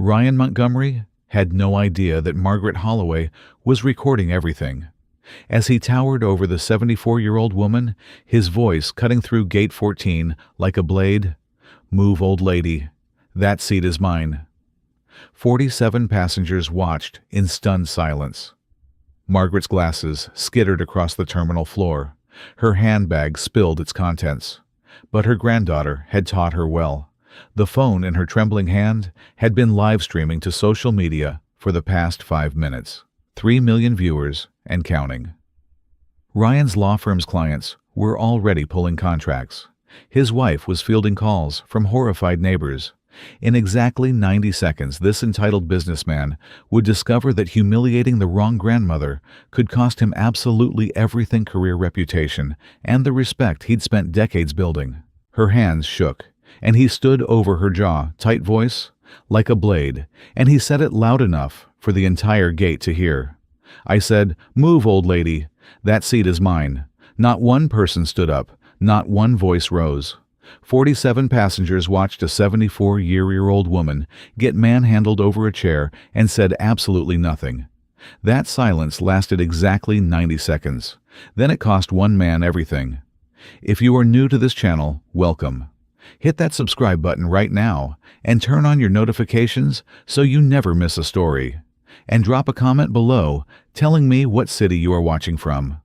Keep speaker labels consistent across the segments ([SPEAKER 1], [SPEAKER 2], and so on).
[SPEAKER 1] Ryan Montgomery had no idea that Margaret Holloway was recording everything. As he towered over the 74-year-old woman, his voice cutting through gate 14 like a blade, "Move, old lady. That seat is mine." 47 passengers watched in stunned silence. Margaret's glasses skittered across the terminal floor. Her handbag spilled its contents. But her granddaughter had taught her well. The phone in her trembling hand had been live streaming to social media for the past 5 minutes. 3 million viewers and counting. Ryan's law firm's clients were already pulling contracts. His wife was fielding calls from horrified neighbors. In exactly 90 seconds, this entitled businessman would discover that humiliating the wrong grandmother could cost him absolutely everything: career, reputation, and the respect he'd spent decades building. Her hands shook, and he stood over her jaw, tight voice, like a blade, and he said it loud enough for the entire gate to hear. "I said, 'Move, old lady. That seat is mine.'" Not one person stood up. Not one voice rose. 47 passengers watched a 74-year-old woman get manhandled over a chair and said absolutely nothing. That silence lasted exactly 90 seconds. Then it cost one man everything. If you are new to this channel, welcome. Hit that subscribe button right now and turn on your notifications so you never miss a story. And drop a comment below telling me what city you are watching from.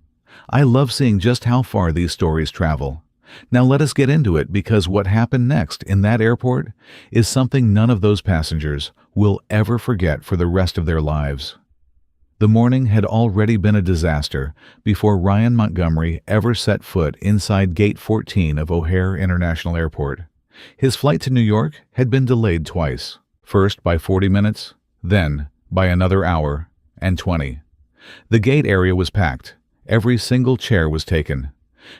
[SPEAKER 1] I love seeing just how far these stories travel. Now let us get into it, because what happened next in that airport is something none of those passengers will ever forget for the rest of their lives. The morning had already been a disaster before Ryan Montgomery ever set foot inside Gate 14 of O'Hare International Airport. His flight to New York had been delayed twice, first by 40 minutes, then by another hour and 20. The gate area was packed. Every single chair was taken.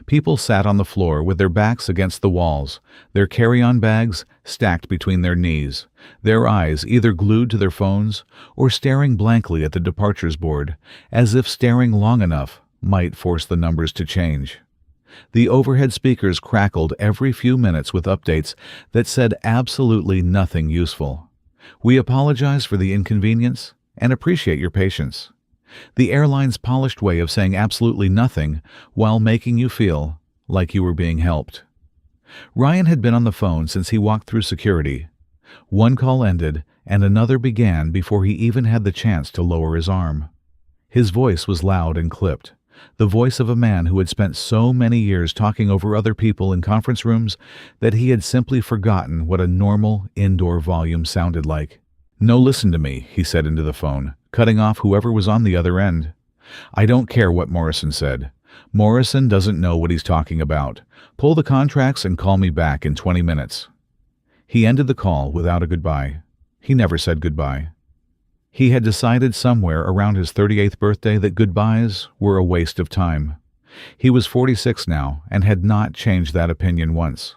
[SPEAKER 1] People sat on the floor with their backs against the walls, their carry-on bags stacked between their knees, their eyes either glued to their phones or staring blankly at the departures board, as if staring long enough might force the numbers to change. The overhead speakers crackled every few minutes with updates that said absolutely nothing useful. "We apologize for the inconvenience and appreciate your patience." The airline's polished way of saying absolutely nothing while making you feel like you were being helped. Ryan had been on the phone since he walked through security. One call ended and another began before he even had the chance to lower his arm. His voice was loud and clipped, the voice of a man who had spent so many years talking over other people in conference rooms that he had simply forgotten what a normal indoor volume sounded like. "No, listen to me," he said into the phone, cutting off whoever was on the other end. "I don't care what Morrison said. Morrison doesn't know what he's talking about. Pull the contracts and call me back in 20 minutes. He ended the call without a goodbye. He never said goodbye. He had decided somewhere around his 38th birthday that goodbyes were a waste of time. He was 46 now and had not changed that opinion once.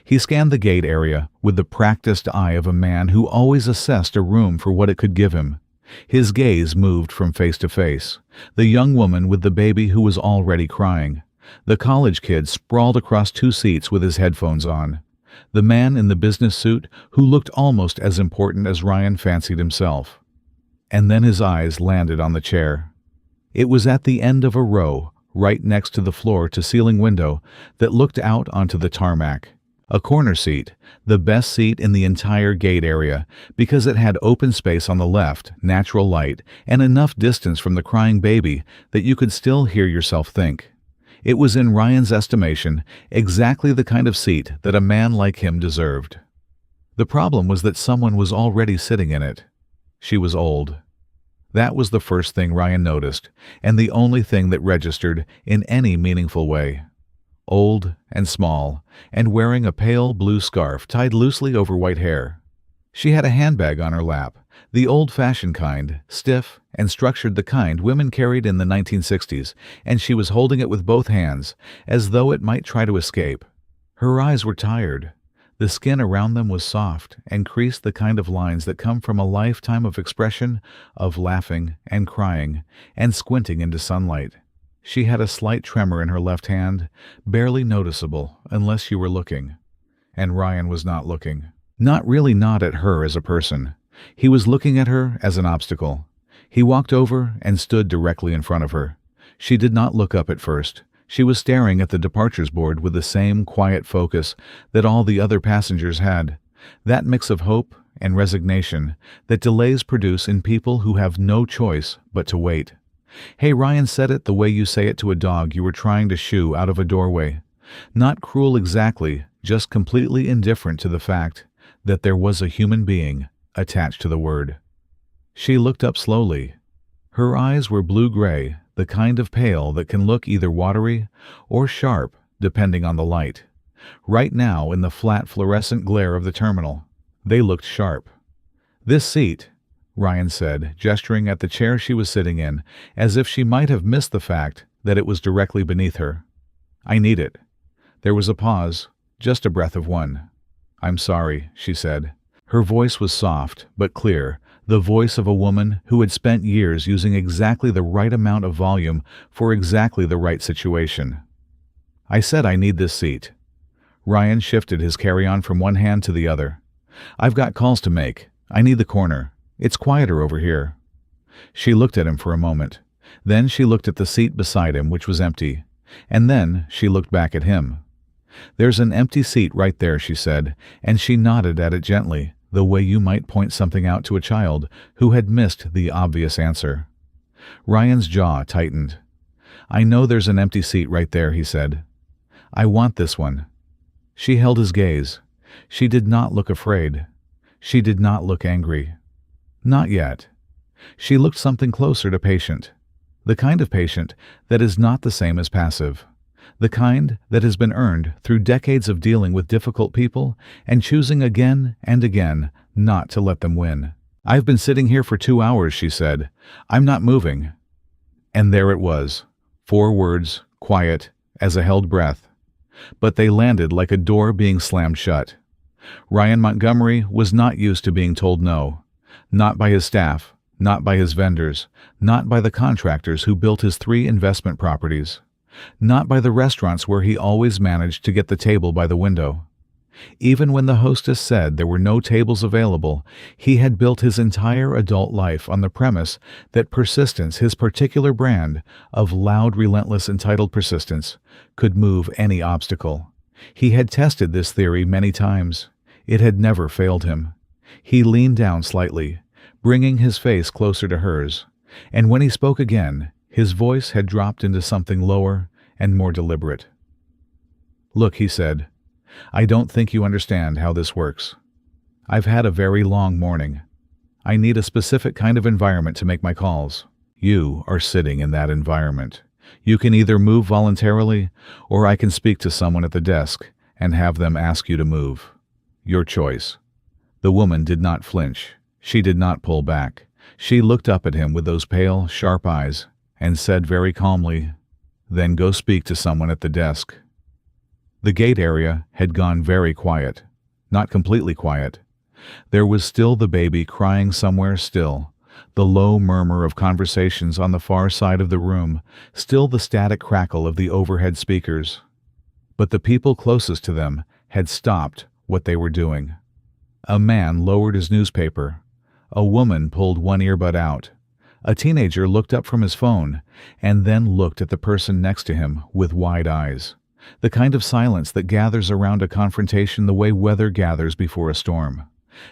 [SPEAKER 1] He scanned the gate area with the practiced eye of a man who always assessed a room for what it could give him. His gaze moved from face to face. The young woman with the baby who was already crying. The college kid sprawled across 2 seats with his headphones on. The man in the business suit who looked almost as important as Ryan fancied himself. And then his eyes landed on the chair. It was at the end of a row, right next to the floor-to-ceiling window that looked out onto the tarmac. A corner seat, the best seat in the entire gate area, because it had open space on the left, natural light, and enough distance from the crying baby that you could still hear yourself think. It was, in Ryan's estimation, exactly the kind of seat that a man like him deserved. The problem was that someone was already sitting in it. She was old. That was the first thing Ryan noticed, and the only thing that registered in any meaningful way. Old and small, and wearing a pale blue scarf tied loosely over white hair. She had a handbag on her lap, the old-fashioned kind, stiff and structured, the kind women carried in the 1960s, and she was holding it with both hands, as though it might try to escape. Her eyes were tired. The skin around them was soft and creased, the kind of lines that come from a lifetime of expression, of laughing and crying and squinting into sunlight. She had a slight tremor in her left hand, barely noticeable unless you were looking. And Ryan was not looking. Not really, not at her as a person. He was looking at her as an obstacle. He walked over and stood directly in front of her. She did not look up at first. She was staring at the departures board with the same quiet focus that all the other passengers had. That mix of hope and resignation that delays produce in people who have no choice but to wait. Hey, Ryan said it the way you say it to a dog you were trying to shoo out of a doorway. Not cruel exactly, just completely indifferent to the fact that there was a human being attached to the word. She looked up slowly. Her eyes were blue-gray, the kind of pale that can look either watery or sharp depending on the light. Right now, in the flat fluorescent glare of the terminal, they looked sharp. "This seat," Ryan said, gesturing at the chair she was sitting in, as if she might have missed the fact that it was directly beneath her. "I need it." There was a pause, just a breath of one. "I'm sorry," she said. Her voice was soft but clear, the voice of a woman who had spent years using exactly the right amount of volume for exactly the right situation. "I said I need this seat." Ryan shifted his carry-on from one hand to the other. "I've got calls to make. I need the corner. It's quieter over here." She looked at him for a moment. Then she looked at the seat beside him, which was empty. And then she looked back at him. "There's an empty seat right there," she said, and she nodded at it gently, the way you might point something out to a child who had missed the obvious answer. Ryan's jaw tightened. "I know there's an empty seat right there," he said. "I want this one." She held his gaze. She did not look afraid. She did not look angry. Not yet. She looked something closer to patient. The kind of patient that is not the same as passive. The kind that has been earned through decades of dealing with difficult people and choosing again and again not to let them win. "I've been sitting here for 2 hours," she said. "I'm not moving." And there it was. 4 words, quiet as a held breath. But they landed like a door being slammed shut. Ryan Montgomery was not used to being told no. Not by his staff, not by his vendors, not by the contractors who built his 3 investment properties. Not by the restaurants where he always managed to get the table by the window. Even when the hostess said there were no tables available, he had built his entire adult life on the premise that persistence, his particular brand of loud, relentless, entitled persistence, could move any obstacle. He had tested this theory many times. It had never failed him. He leaned down slightly, bringing his face closer to hers, and when he spoke again, his voice had dropped into something lower and more deliberate. "Look," he said, "I don't think you understand how this works. I've had a very long morning. I need a specific kind of environment to make my calls. You are sitting in that environment. You can either move voluntarily, or I can speak to someone at the desk and have them ask you to move. Your choice." The woman did not flinch. She did not pull back. She looked up at him with those pale, sharp eyes and said very calmly, "Then go speak to someone at the desk." The gate area had gone very quiet. Not completely quiet. There was still the baby crying somewhere still, the low murmur of conversations on the far side of the room, still the static crackle of the overhead speakers. But the people closest to them had stopped what they were doing. A man lowered his newspaper. A woman pulled one earbud out. A teenager looked up from his phone and then looked at the person next to him with wide eyes. The kind of silence that gathers around a confrontation the way weather gathers before a storm.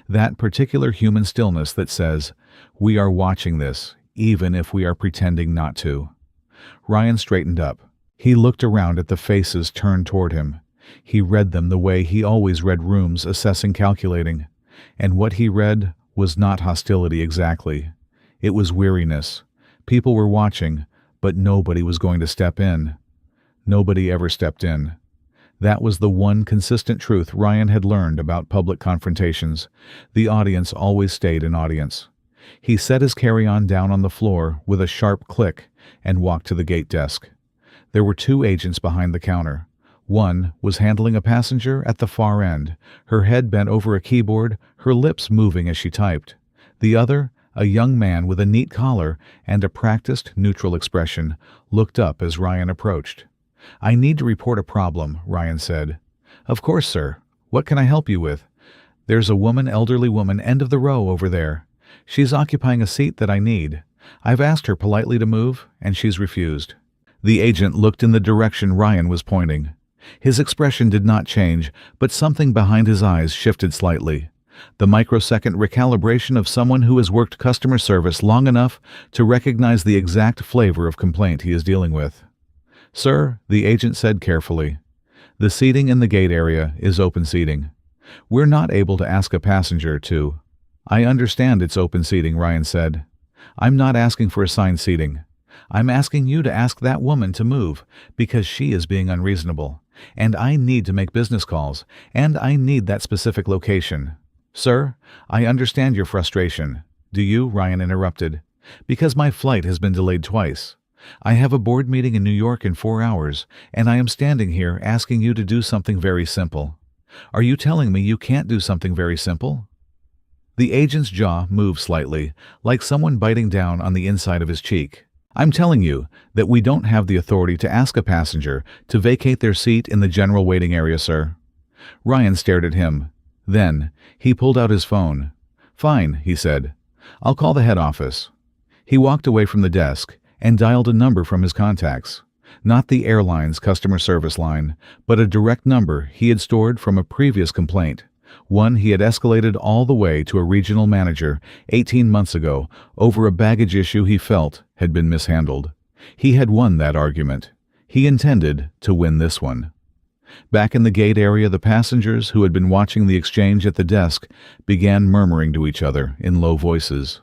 [SPEAKER 1] That particular human stillness that says, "We are watching this, even if we are pretending not to." Ryan straightened up. He looked around at the faces turned toward him. He read them the way he always read rooms, assessing, calculating. And what he read was not hostility exactly. It was weariness. People were watching, but nobody was going to step in. Nobody ever stepped in. That was the one consistent truth Ryan had learned about public confrontations. The audience always stayed an audience. He set his carry-on down on the floor with a sharp click and walked to the gate desk. There were 2 agents behind the counter. One was handling a passenger at the far end, her head bent over a keyboard, her lips moving as she typed. The other, a young man with a neat collar and a practiced, neutral expression, looked up as Ryan approached. "I need to report a problem," Ryan said. "Of course, sir. What can I help you with?" There's a elderly woman, end of the row over there. She's occupying a seat that I need. I've asked her politely to move, and she's refused." The agent looked in the direction Ryan was pointing. His expression did not change, but something behind his eyes shifted slightly. The microsecond recalibration of someone who has worked customer service long enough to recognize the exact flavor of complaint he is dealing with. "Sir," the agent said carefully, "the seating in the gate area is open seating. We're not able to ask a passenger to—" "I understand it's open seating," Ryan said. "I'm not asking for assigned seating. I'm asking you to ask that woman to move because she is being unreasonable, and I need to make business calls, and I need that specific location." "Sir, I understand your frustration." "Do you?" Ryan interrupted. "Because my flight has been delayed twice. I have a board meeting in New York in 4 hours, and I am standing here asking you to do something very simple. Are you telling me you can't do something very simple?" The agent's jaw moved slightly, like someone biting down on the inside of his cheek. "I'm telling you that we don't have the authority to ask a passenger to vacate their seat in the general waiting area, sir." Ryan stared at him. Then he pulled out his phone. "Fine," he said. "I'll call the head office." He walked away from the desk and dialed a number from his contacts. Not the airline's customer service line, but a direct number he had stored from a previous complaint. One he had escalated all the way to a regional manager 18 months ago over a baggage issue he felt had been mishandled. He had won that argument. He intended to win this one. Back in the gate area, the passengers who had been watching the exchange at the desk began murmuring to each other in low voices.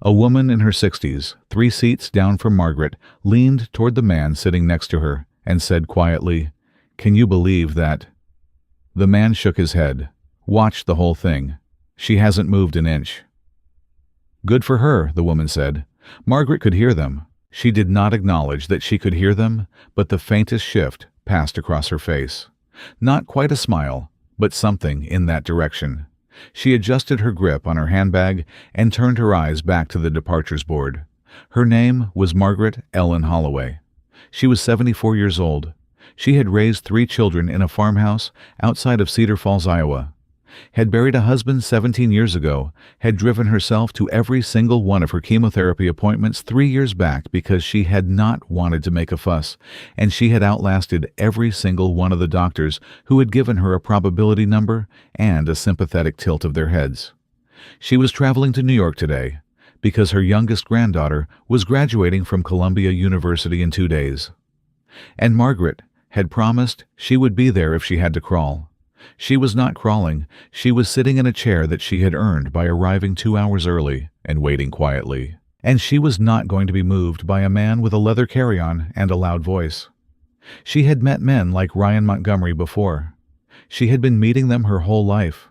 [SPEAKER 1] A woman in her 60s, 3 seats down from Margaret, leaned toward the man sitting next to her and said quietly, "Can you believe that?" The man shook his head. "Watch the whole thing. She hasn't moved an inch." "Good for her," the woman said. Margaret could hear them. She did not acknowledge that she could hear them, but the faintest shift passed across her face. Not quite a smile, but something in that direction. She adjusted her grip on her handbag and turned her eyes back to the departures board. Her name was Margaret Ellen Holloway. She was 74 years old. She had raised 3 children in a farmhouse outside of Cedar Falls, Iowa, had buried a husband 17 years ago, had driven herself to every single one of her chemotherapy appointments 3 years back because she had not wanted to make a fuss, and she had outlasted every single one of the doctors who had given her a probability number and a sympathetic tilt of their heads. She was traveling to New York today because her youngest granddaughter was graduating from Columbia University in 2 days. And Margaret had promised she would be there if she had to crawl. She was not crawling. She was sitting in a chair that she had earned by arriving 2 hours early and waiting quietly. And she was not going to be moved by a man with a leather carry-on and a loud voice. She had met men like Ryan Montgomery before. She had been meeting them her whole life.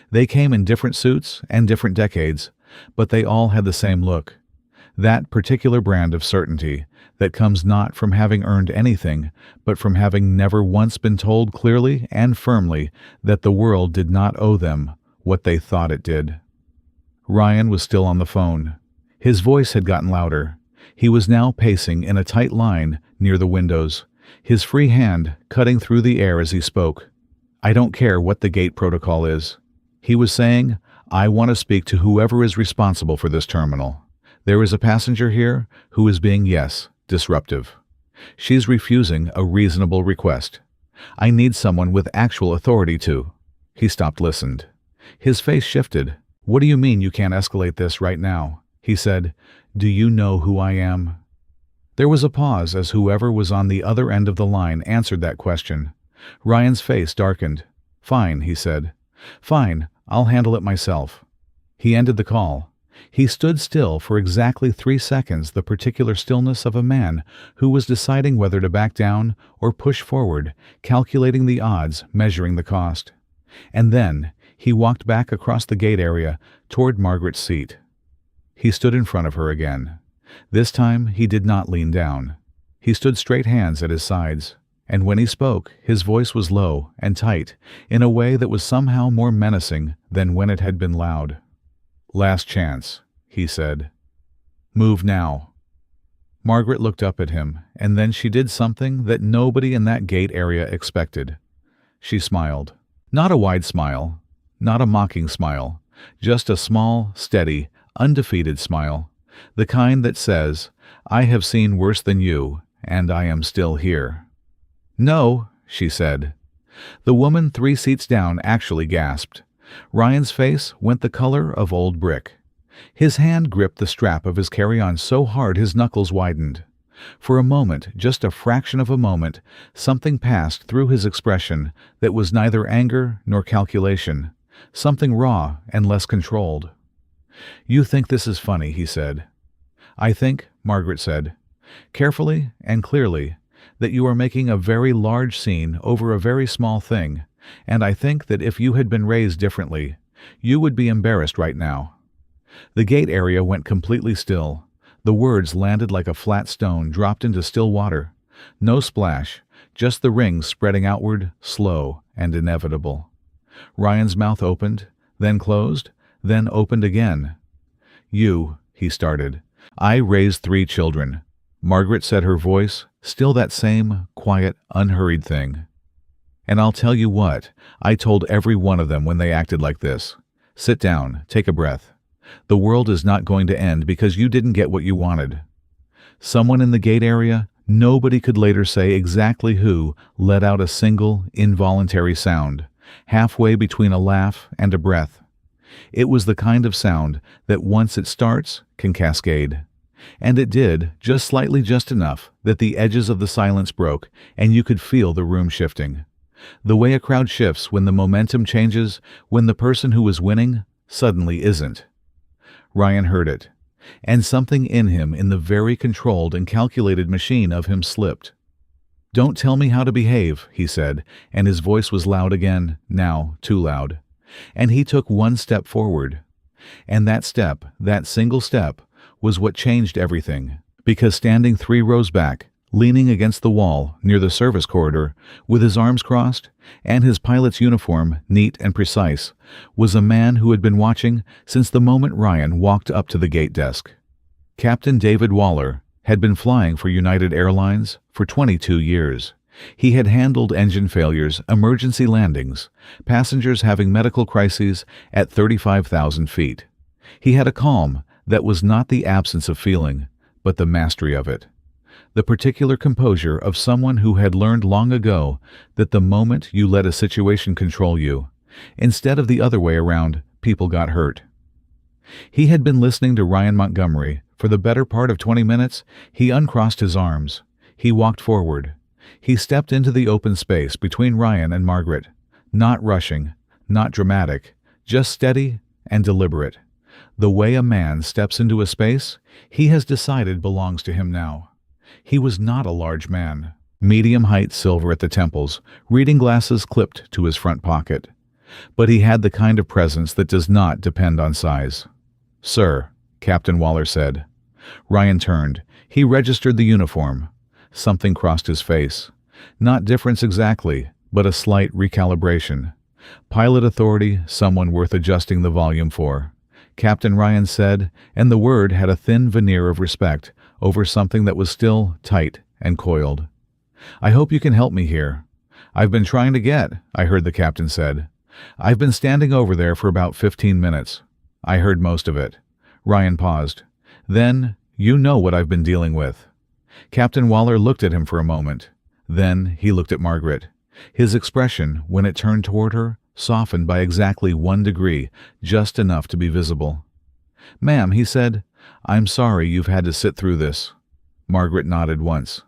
[SPEAKER 1] They came in different suits and different decades, but they all had the same look. That particular brand of certainty that comes not from having earned anything, but from having never once been told clearly and firmly that the world did not owe them what they thought it did. Ryan was still on the phone. His voice had gotten louder. He was now pacing in a tight line near the windows, his free hand cutting through the air as he spoke. "I don't care what the gate protocol is." He was saying, "I want to speak to whoever is responsible for this terminal. There is a passenger here who is being, disruptive. She's refusing a reasonable request. I need someone with actual authority to—" He stopped, listened. His face shifted. "What do you mean you can't escalate this right now?" He said. "Do you know who I am?" There was a pause as whoever was on the other end of the line answered that question. Ryan's face darkened. "Fine," he said. "Fine, I'll handle it myself." He ended the call. He stood still for exactly 3 seconds, the particular stillness of a man who was deciding whether to back down or push forward, calculating the odds, measuring the cost. And then he walked back across the gate area toward Margaret's seat. He stood in front of her again. This time he did not lean down. He stood straight, hands at his sides, and when he spoke, his voice was low and tight in a way that was somehow more menacing than when it had been loud. "Last chance," he said. "Move now." Margaret looked up at him, and then she did something that nobody in that gate area expected. She smiled. Not a wide smile, not a mocking smile, just a small, steady, undefeated smile, the kind that says, "I have seen worse than you, and I am still here." "No," she said. The woman 3 seats down actually gasped. Ryan's face went the color of old brick. His hand gripped the strap of his carry-on so hard his knuckles widened. For a moment, just a fraction of a moment, something passed through his expression that was neither anger nor calculation, something raw and less controlled. "You think this is funny," he said. "I think," Margaret said, "carefully and clearly, that you are making a very large scene over a very small thing, and I think that if you had been raised differently, you would be embarrassed right now." The gate area went completely still. The words landed like a flat stone dropped into still water. No splash, just the rings spreading outward, slow and inevitable. Ryan's mouth opened, then closed, then opened again. "You," he started. "I raised 3 children." Margaret said, her voice, still that same, quiet, unhurried thing. "And I'll tell you what, I told every one of them when they acted like this. Sit down, take a breath. The world is not going to end because you didn't get what you wanted." Someone in the gate area, nobody could later say exactly who, let out a single, involuntary sound, halfway between a laugh and a breath. It was the kind of sound that once it starts, can cascade. And it did, just slightly, just enough, that the edges of the silence broke, and you could feel the room shifting. The way a crowd shifts when the momentum changes, when the person who is winning suddenly isn't. Ryan heard it, and something in him, in the very controlled and calculated machine of him, slipped. "Don't tell me how to behave," he said, and his voice was loud again, now too loud. And he took 1 step forward. And that step, that single step, was what changed everything, because standing 3 rows back, leaning against the wall near the service corridor, with his arms crossed, and his pilot's uniform neat and precise, was a man who had been watching since the moment Ryan walked up to the gate desk. Captain David Waller had been flying for United Airlines for 22 years. He had handled engine failures, emergency landings, passengers having medical crises at 35,000 feet. He had a calm that was not the absence of feeling, but the mastery of it. The particular composure of someone who had learned long ago that the moment you let a situation control you, instead of the other way around, people got hurt. He had been listening to Ryan Montgomery. For the better part of 20 minutes, he uncrossed his arms. He walked forward. He stepped into the open space between Ryan and Margaret, not rushing, not dramatic, just steady and deliberate. The way a man steps into a space he has decided belongs to him now. He was not a large man. Medium height, silver at the temples, reading glasses clipped to his front pocket. But he had the kind of presence that does not depend on size. "Sir," Captain Waller said. Ryan turned. He registered the uniform. Something crossed his face. Not difference exactly, but a slight recalibration. Pilot authority, someone worth adjusting the volume for. Captain Ryan said, and the word had a thin veneer of respect over something that was still tight and coiled. "I hope you can help me here. I've been trying to get," I heard the captain said. "I've been standing over there for about 15 minutes. I heard most of it." Ryan paused. "Then, you know what I've been dealing with." Captain Waller looked at him for a moment. Then he looked at Margaret. His expression, when it turned toward her, softened by exactly 1 degree, just enough to be visible. "Ma'am," he said, "I'm sorry you've had to sit through this." Margaret nodded once.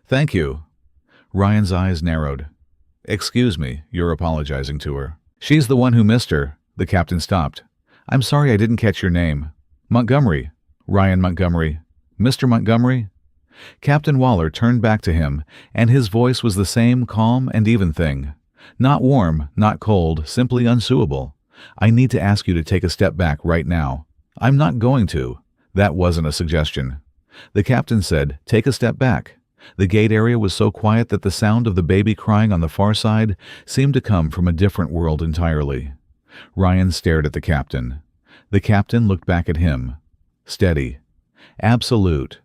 [SPEAKER 1] "Thank you." Ryan's eyes narrowed. "Excuse me, you're apologizing to her." "She's the one who missed her." The captain stopped. "I'm sorry I didn't catch your name." "Montgomery. Ryan Montgomery." "Mr. Montgomery?" Captain Waller turned back to him, and his voice was the same calm and even thing. Not warm, not cold, simply unsuable. "I need to ask you to take a step back right now." "I'm not going to." That wasn't a suggestion. The captain said, "Take a step back." The gate area was so quiet that the sound of the baby crying on the far side seemed to come from a different world entirely. Ryan stared at the captain. The captain looked back at him. Steady. Absolute.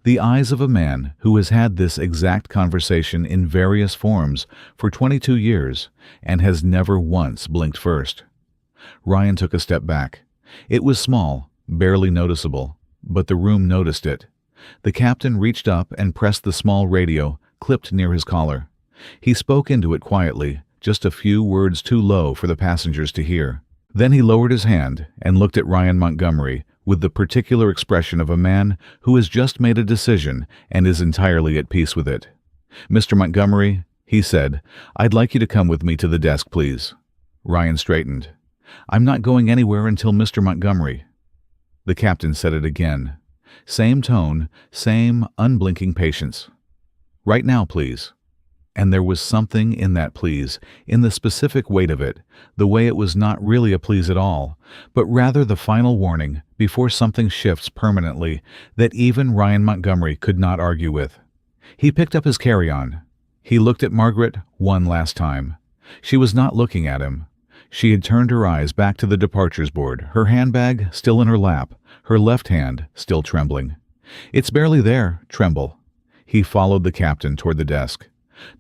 [SPEAKER 1] The eyes of a man who has had this exact conversation in various forms for 22 years and has never once blinked first. Ryan took a step back. It was small, barely noticeable, but the room noticed it. The captain reached up and pressed the small radio, clipped near his collar. He spoke into it quietly, just a few words too low for the passengers to hear. Then he lowered his hand and looked at Ryan Montgomery with the particular expression of a man who has just made a decision and is entirely at peace with it. "Mr. Montgomery," he said, "I'd like you to come with me to the desk, please." Ryan straightened. "I'm not going anywhere until Mr. Montgomery." The captain said it again. Same tone, same unblinking patience. "Right now, please." And there was something in that please, in the specific weight of it, the way it was not really a please at all, but rather the final warning before something shifts permanently that even Ryan Montgomery could not argue with. He picked up his carry-on. He looked at Margaret one last time. She was not looking at him. She had turned her eyes back to the departures board, her handbag still in her lap, her left hand still trembling. "It's barely there, tremble." He followed the captain toward the desk.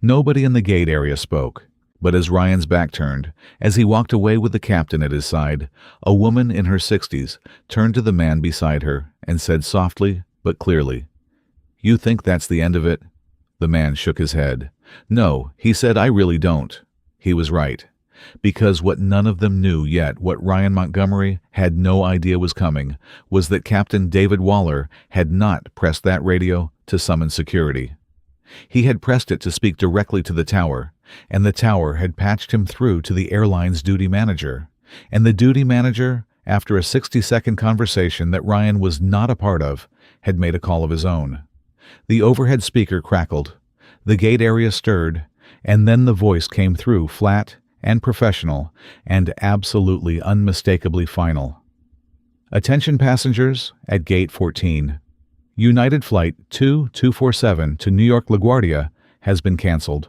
[SPEAKER 1] Nobody in the gate area spoke, but as Ryan's back turned, as he walked away with the captain at his side, a woman in her 60s turned to the man beside her and said softly but clearly, "You think that's the end of it?" The man shook his head. "No," he said, "I really don't." He was right. Because what none of them knew yet, what Ryan Montgomery had no idea was coming, was that Captain David Waller had not pressed that radio to summon security. He had pressed it to speak directly to the tower, and the tower had patched him through to the airline's duty manager. And the duty manager, after a 60-second conversation that Ryan was not a part of, had made a call of his own. The overhead speaker crackled. The gate area stirred, and then the voice came through flat and professional and absolutely unmistakably final. "Attention passengers at Gate 14. United Flight 2247 to New York LaGuardia has been canceled.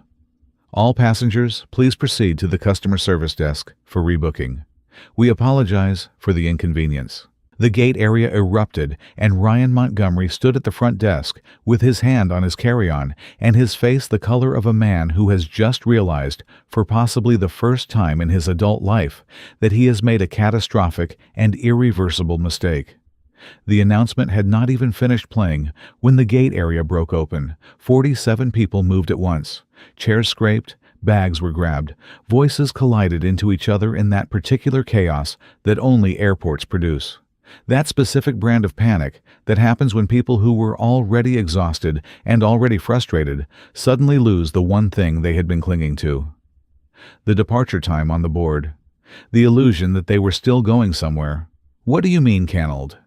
[SPEAKER 1] All passengers, please proceed to the customer service desk for rebooking. We apologize for the inconvenience." The gate area erupted, and Ryan Montgomery stood at the front desk with his hand on his carry-on and his face the color of a man who has just realized, for possibly the first time in his adult life, that he has made a catastrophic and irreversible mistake. The announcement had not even finished playing when the gate area broke open. 47 people moved at once. Chairs scraped, bags were grabbed, voices collided into each other in that particular chaos that only airports produce. That specific brand of panic that happens when people who were already exhausted and already frustrated suddenly lose the one thing they had been clinging to. The departure time on the board. The illusion that they were still going somewhere. "What do you mean canceled?"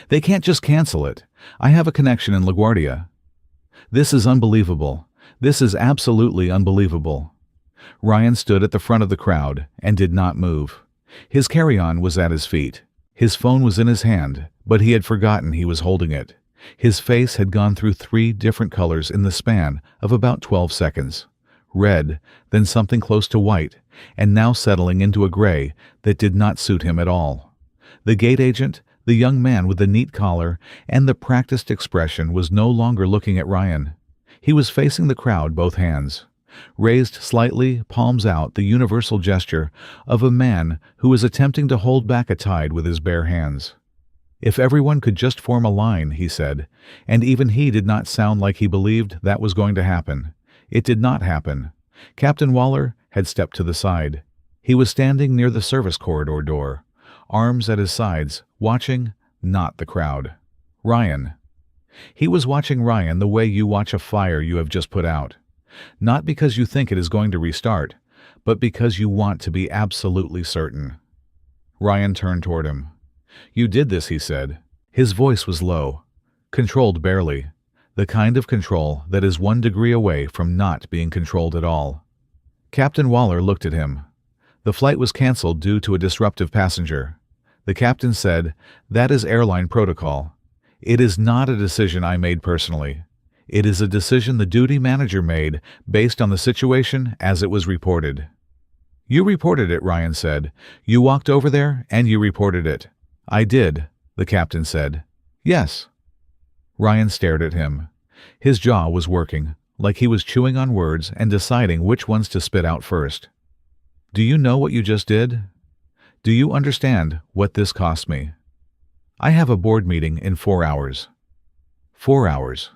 [SPEAKER 1] "They can't just cancel it. I have a connection in LaGuardia." "This is unbelievable. This is absolutely unbelievable." Ryan stood at the front of the crowd and did not move. His carry-on was at his feet. His phone was in his hand, but he had forgotten he was holding it. His face had gone through 3 different colors in the span of about 12 seconds. Red, then something close to white, and now settling into a gray that did not suit him at all. The gate agent, the young man with the neat collar and the practiced expression, was no longer looking at Ryan. He was facing the crowd, both hands raised slightly, palms out, the universal gesture of a man who is attempting to hold back a tide with his bare hands. "If everyone could just form a line," he said, and even he did not sound like he believed that was going to happen. It did not happen. Captain Waller had stepped to the side. He was standing near the service corridor door, arms at his sides, watching, not the crowd. Ryan. He was watching Ryan the way you watch a fire you have just put out. Not because you think it is going to restart, but because you want to be absolutely certain. Ryan turned toward him. "You did this," he said. His voice was low, controlled barely, the kind of control that is 1 degree away from not being controlled at all. Captain Waller looked at him. The flight was canceled due to a disruptive passenger. The captain said, "That is airline protocol. It is not a decision I made personally. It is a decision the duty manager made based on the situation as it was reported." "You reported it," Ryan said. "You walked over there and you reported it." "I did," the captain said. "Yes." Ryan stared at him. His jaw was working, like he was chewing on words and deciding which ones to spit out first. "Do you know what you just did?" Do you understand what this cost me? I have a board meeting in 4 hours. 4 hours.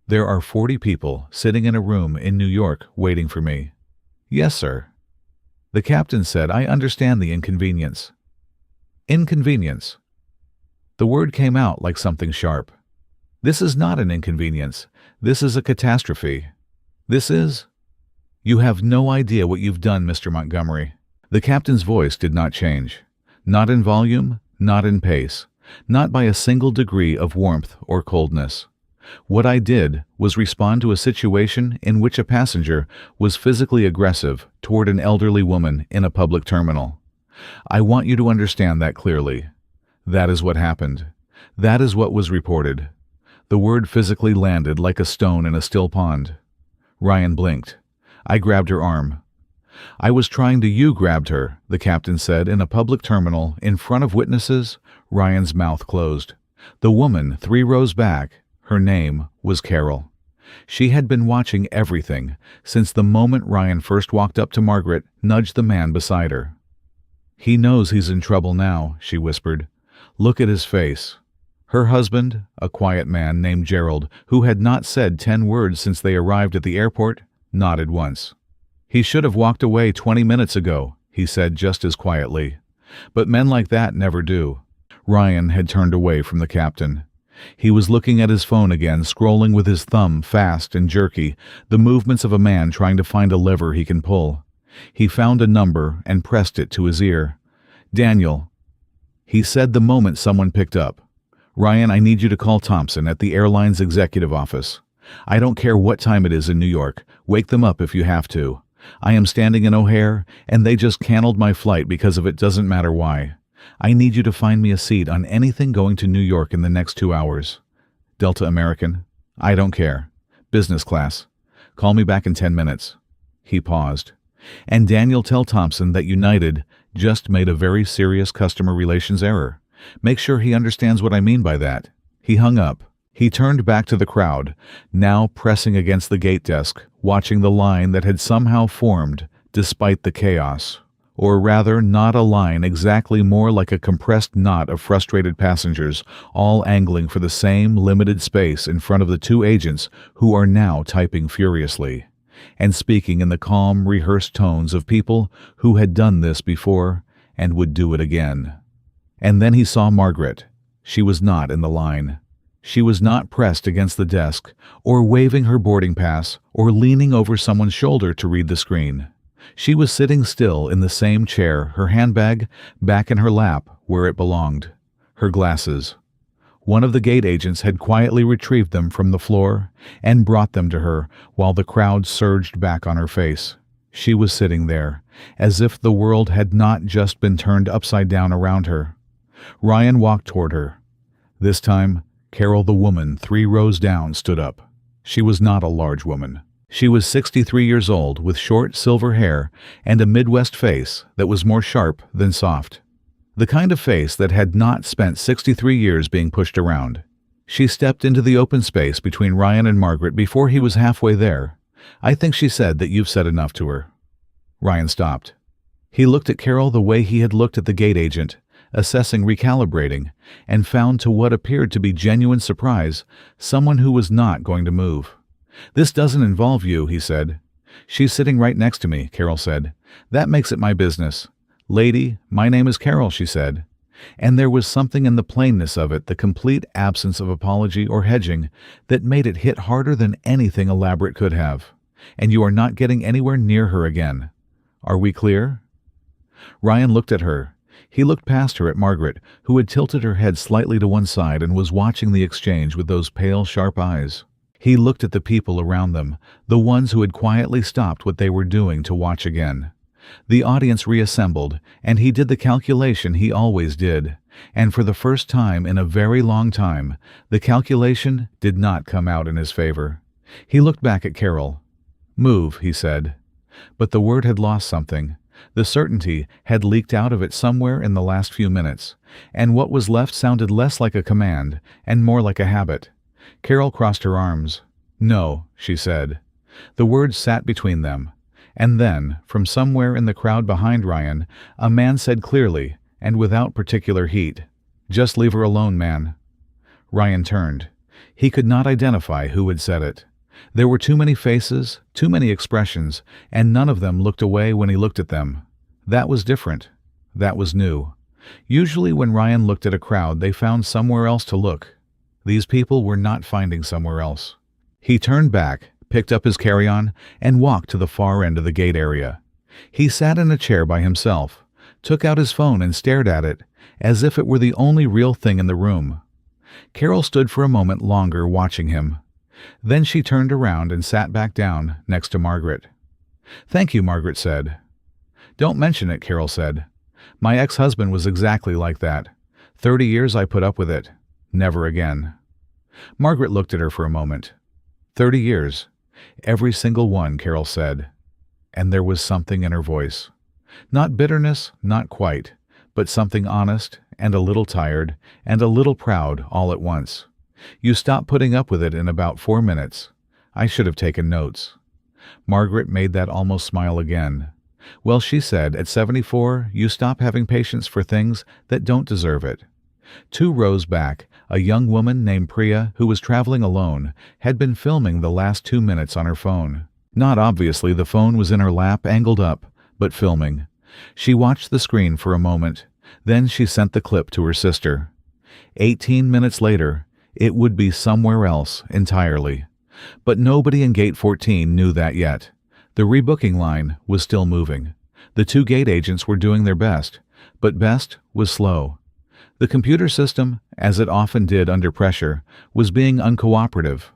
[SPEAKER 1] There are 40 people sitting in a room in New York waiting for me. Yes, sir. The captain said, I understand the inconvenience. Inconvenience. The word came out like something sharp. This is not an inconvenience. This is a catastrophe. This is... You have no idea what you've done, Mr. Montgomery. The captain's voice did not change. Not in volume, not in pace, not by a single degree of warmth or coldness. What I did was respond to a situation in which a passenger was physically aggressive toward an elderly woman in a public terminal. I want you to understand that clearly. That is what happened. That is what was reported. The word physically landed like a stone in a still pond. Ryan blinked. I grabbed her arm. I was trying to You grabbed her, the captain said, in a public terminal, in front of witnesses. Ryan's mouth closed. The woman 3 rows back, her name was Carol. She had been watching everything since the moment Ryan first walked up to Margaret, nudged the man beside her. He knows he's in trouble now, she whispered. Look at his face. Her husband, a quiet man named Gerald, who had not said 10 words since they arrived at the airport, nodded once. He should have walked away 20 minutes ago, he said just as quietly. But men like that never do. Ryan had turned away from the captain. He was looking at his phone again, scrolling with his thumb fast and jerky, the movements of a man trying to find a lever he can pull. He found a number and pressed it to his ear. Daniel, he said the moment someone picked up. Ryan, I need you to call Thompson at the airline's executive office. I don't care what time it is in New York. Wake them up if you have to. I am standing in O'Hare, and they just canceled my flight because of it. Doesn't matter why. I need you to find me a seat on anything going to New York in the next 2 hours. Delta American? I don't care. Business class. Call me back in 10 minutes. He paused. And Daniel, tell Thompson that United just made a very serious customer relations error. Make sure he understands what I mean by that. He hung up. He turned back to the crowd, now pressing against the gate desk, watching the line that had somehow formed despite the chaos. Or rather, not a line, exactly, more like a compressed knot of frustrated passengers, all angling for the same limited space in front of the 2 agents who are now typing furiously, and speaking in the calm, rehearsed tones of people who had done this before and would do it again. And then he saw Margaret. She was not in the line. She was not pressed against the desk, or waving her boarding pass, or leaning over someone's shoulder to read the screen. She was sitting still in the same chair, her handbag back in her lap where it belonged. Her glasses. One of the gate agents had quietly retrieved them from the floor and brought them to her while the crowd surged back on her face. She was sitting there, as if the world had not just been turned upside down around her. Ryan walked toward her. This time, Carol, the woman 3 rows down, stood up. She was not a large woman. She was 63 years old, with short silver hair and a Midwest face that was more sharp than soft. The kind of face that had not spent 63 years being pushed around. She stepped into the open space between Ryan and Margaret before he was halfway there. I think she said that you've said enough to her. Ryan stopped. He looked at Carol the way he had looked at the gate agent, assessing, recalibrating, and found, to what appeared to be genuine surprise, someone who was not going to move. This doesn't involve you, he said. She's sitting right next to me, Carol said. That makes it my business. Lady, my name is Carol, she said. And there was something in the plainness of it, the complete absence of apology or hedging, that made it hit harder than anything elaborate could have. And you are not getting anywhere near her again. Are we clear? Ryan looked at her. He looked past her at Margaret, who had tilted her head slightly to one side and was watching the exchange with those pale, sharp eyes. He looked at the people around them, the ones who had quietly stopped what they were doing to watch again. The audience reassembled, and he did the calculation he always did, and for the first time in a very long time, the calculation did not come out in his favor. He looked back at Carol. Move, he said. But the word had lost something. The certainty had leaked out of it somewhere in the last few minutes, and what was left sounded less like a command and more like a habit. Carol crossed her arms. No, she said. The words sat between them. And then, from somewhere in the crowd behind Ryan, a man said clearly, and without particular heat. "Just leave her alone, man." Ryan turned. He could not identify who had said it. There were too many faces, too many expressions, and none of them looked away when he looked at them. That was different. That was new. Usually when Ryan looked at a crowd, they found somewhere else to look. These people were not finding somewhere else. He turned back, picked up his carry-on, and walked to the far end of the gate area. He sat in a chair by himself, took out his phone and stared at it, as if it were the only real thing in the room. Carol stood for a moment longer watching him. Then she turned around and sat back down next to Margaret. "Thank you," Margaret said. "Don't mention it," Carol said. "My ex-husband was exactly like that. 30 years I put up with it. Never again." Margaret looked at her for a moment. 30 years. Every single one, Carol said. And there was something in her voice. Not bitterness, not quite, but something honest and a little tired and a little proud all at once. "You stopped putting up with it in about 4 minutes. I should have taken notes." Margaret made that almost smile again. "Well," she said, "at 74, you stop having patience for things that don't deserve it." 2 rows back, a young woman named Priya, who was traveling alone, had been filming the last 2 minutes on her phone. Not obviously, the phone was in her lap, angled up, but filming. She watched the screen for a moment. Then she sent the clip to her sister. 18 minutes later, it would be somewhere else entirely. But nobody in Gate 14 knew that yet. The rebooking line was still moving. The 2 gate agents were doing their best, but best was slow. The computer system, as it often did under pressure, was being uncooperative.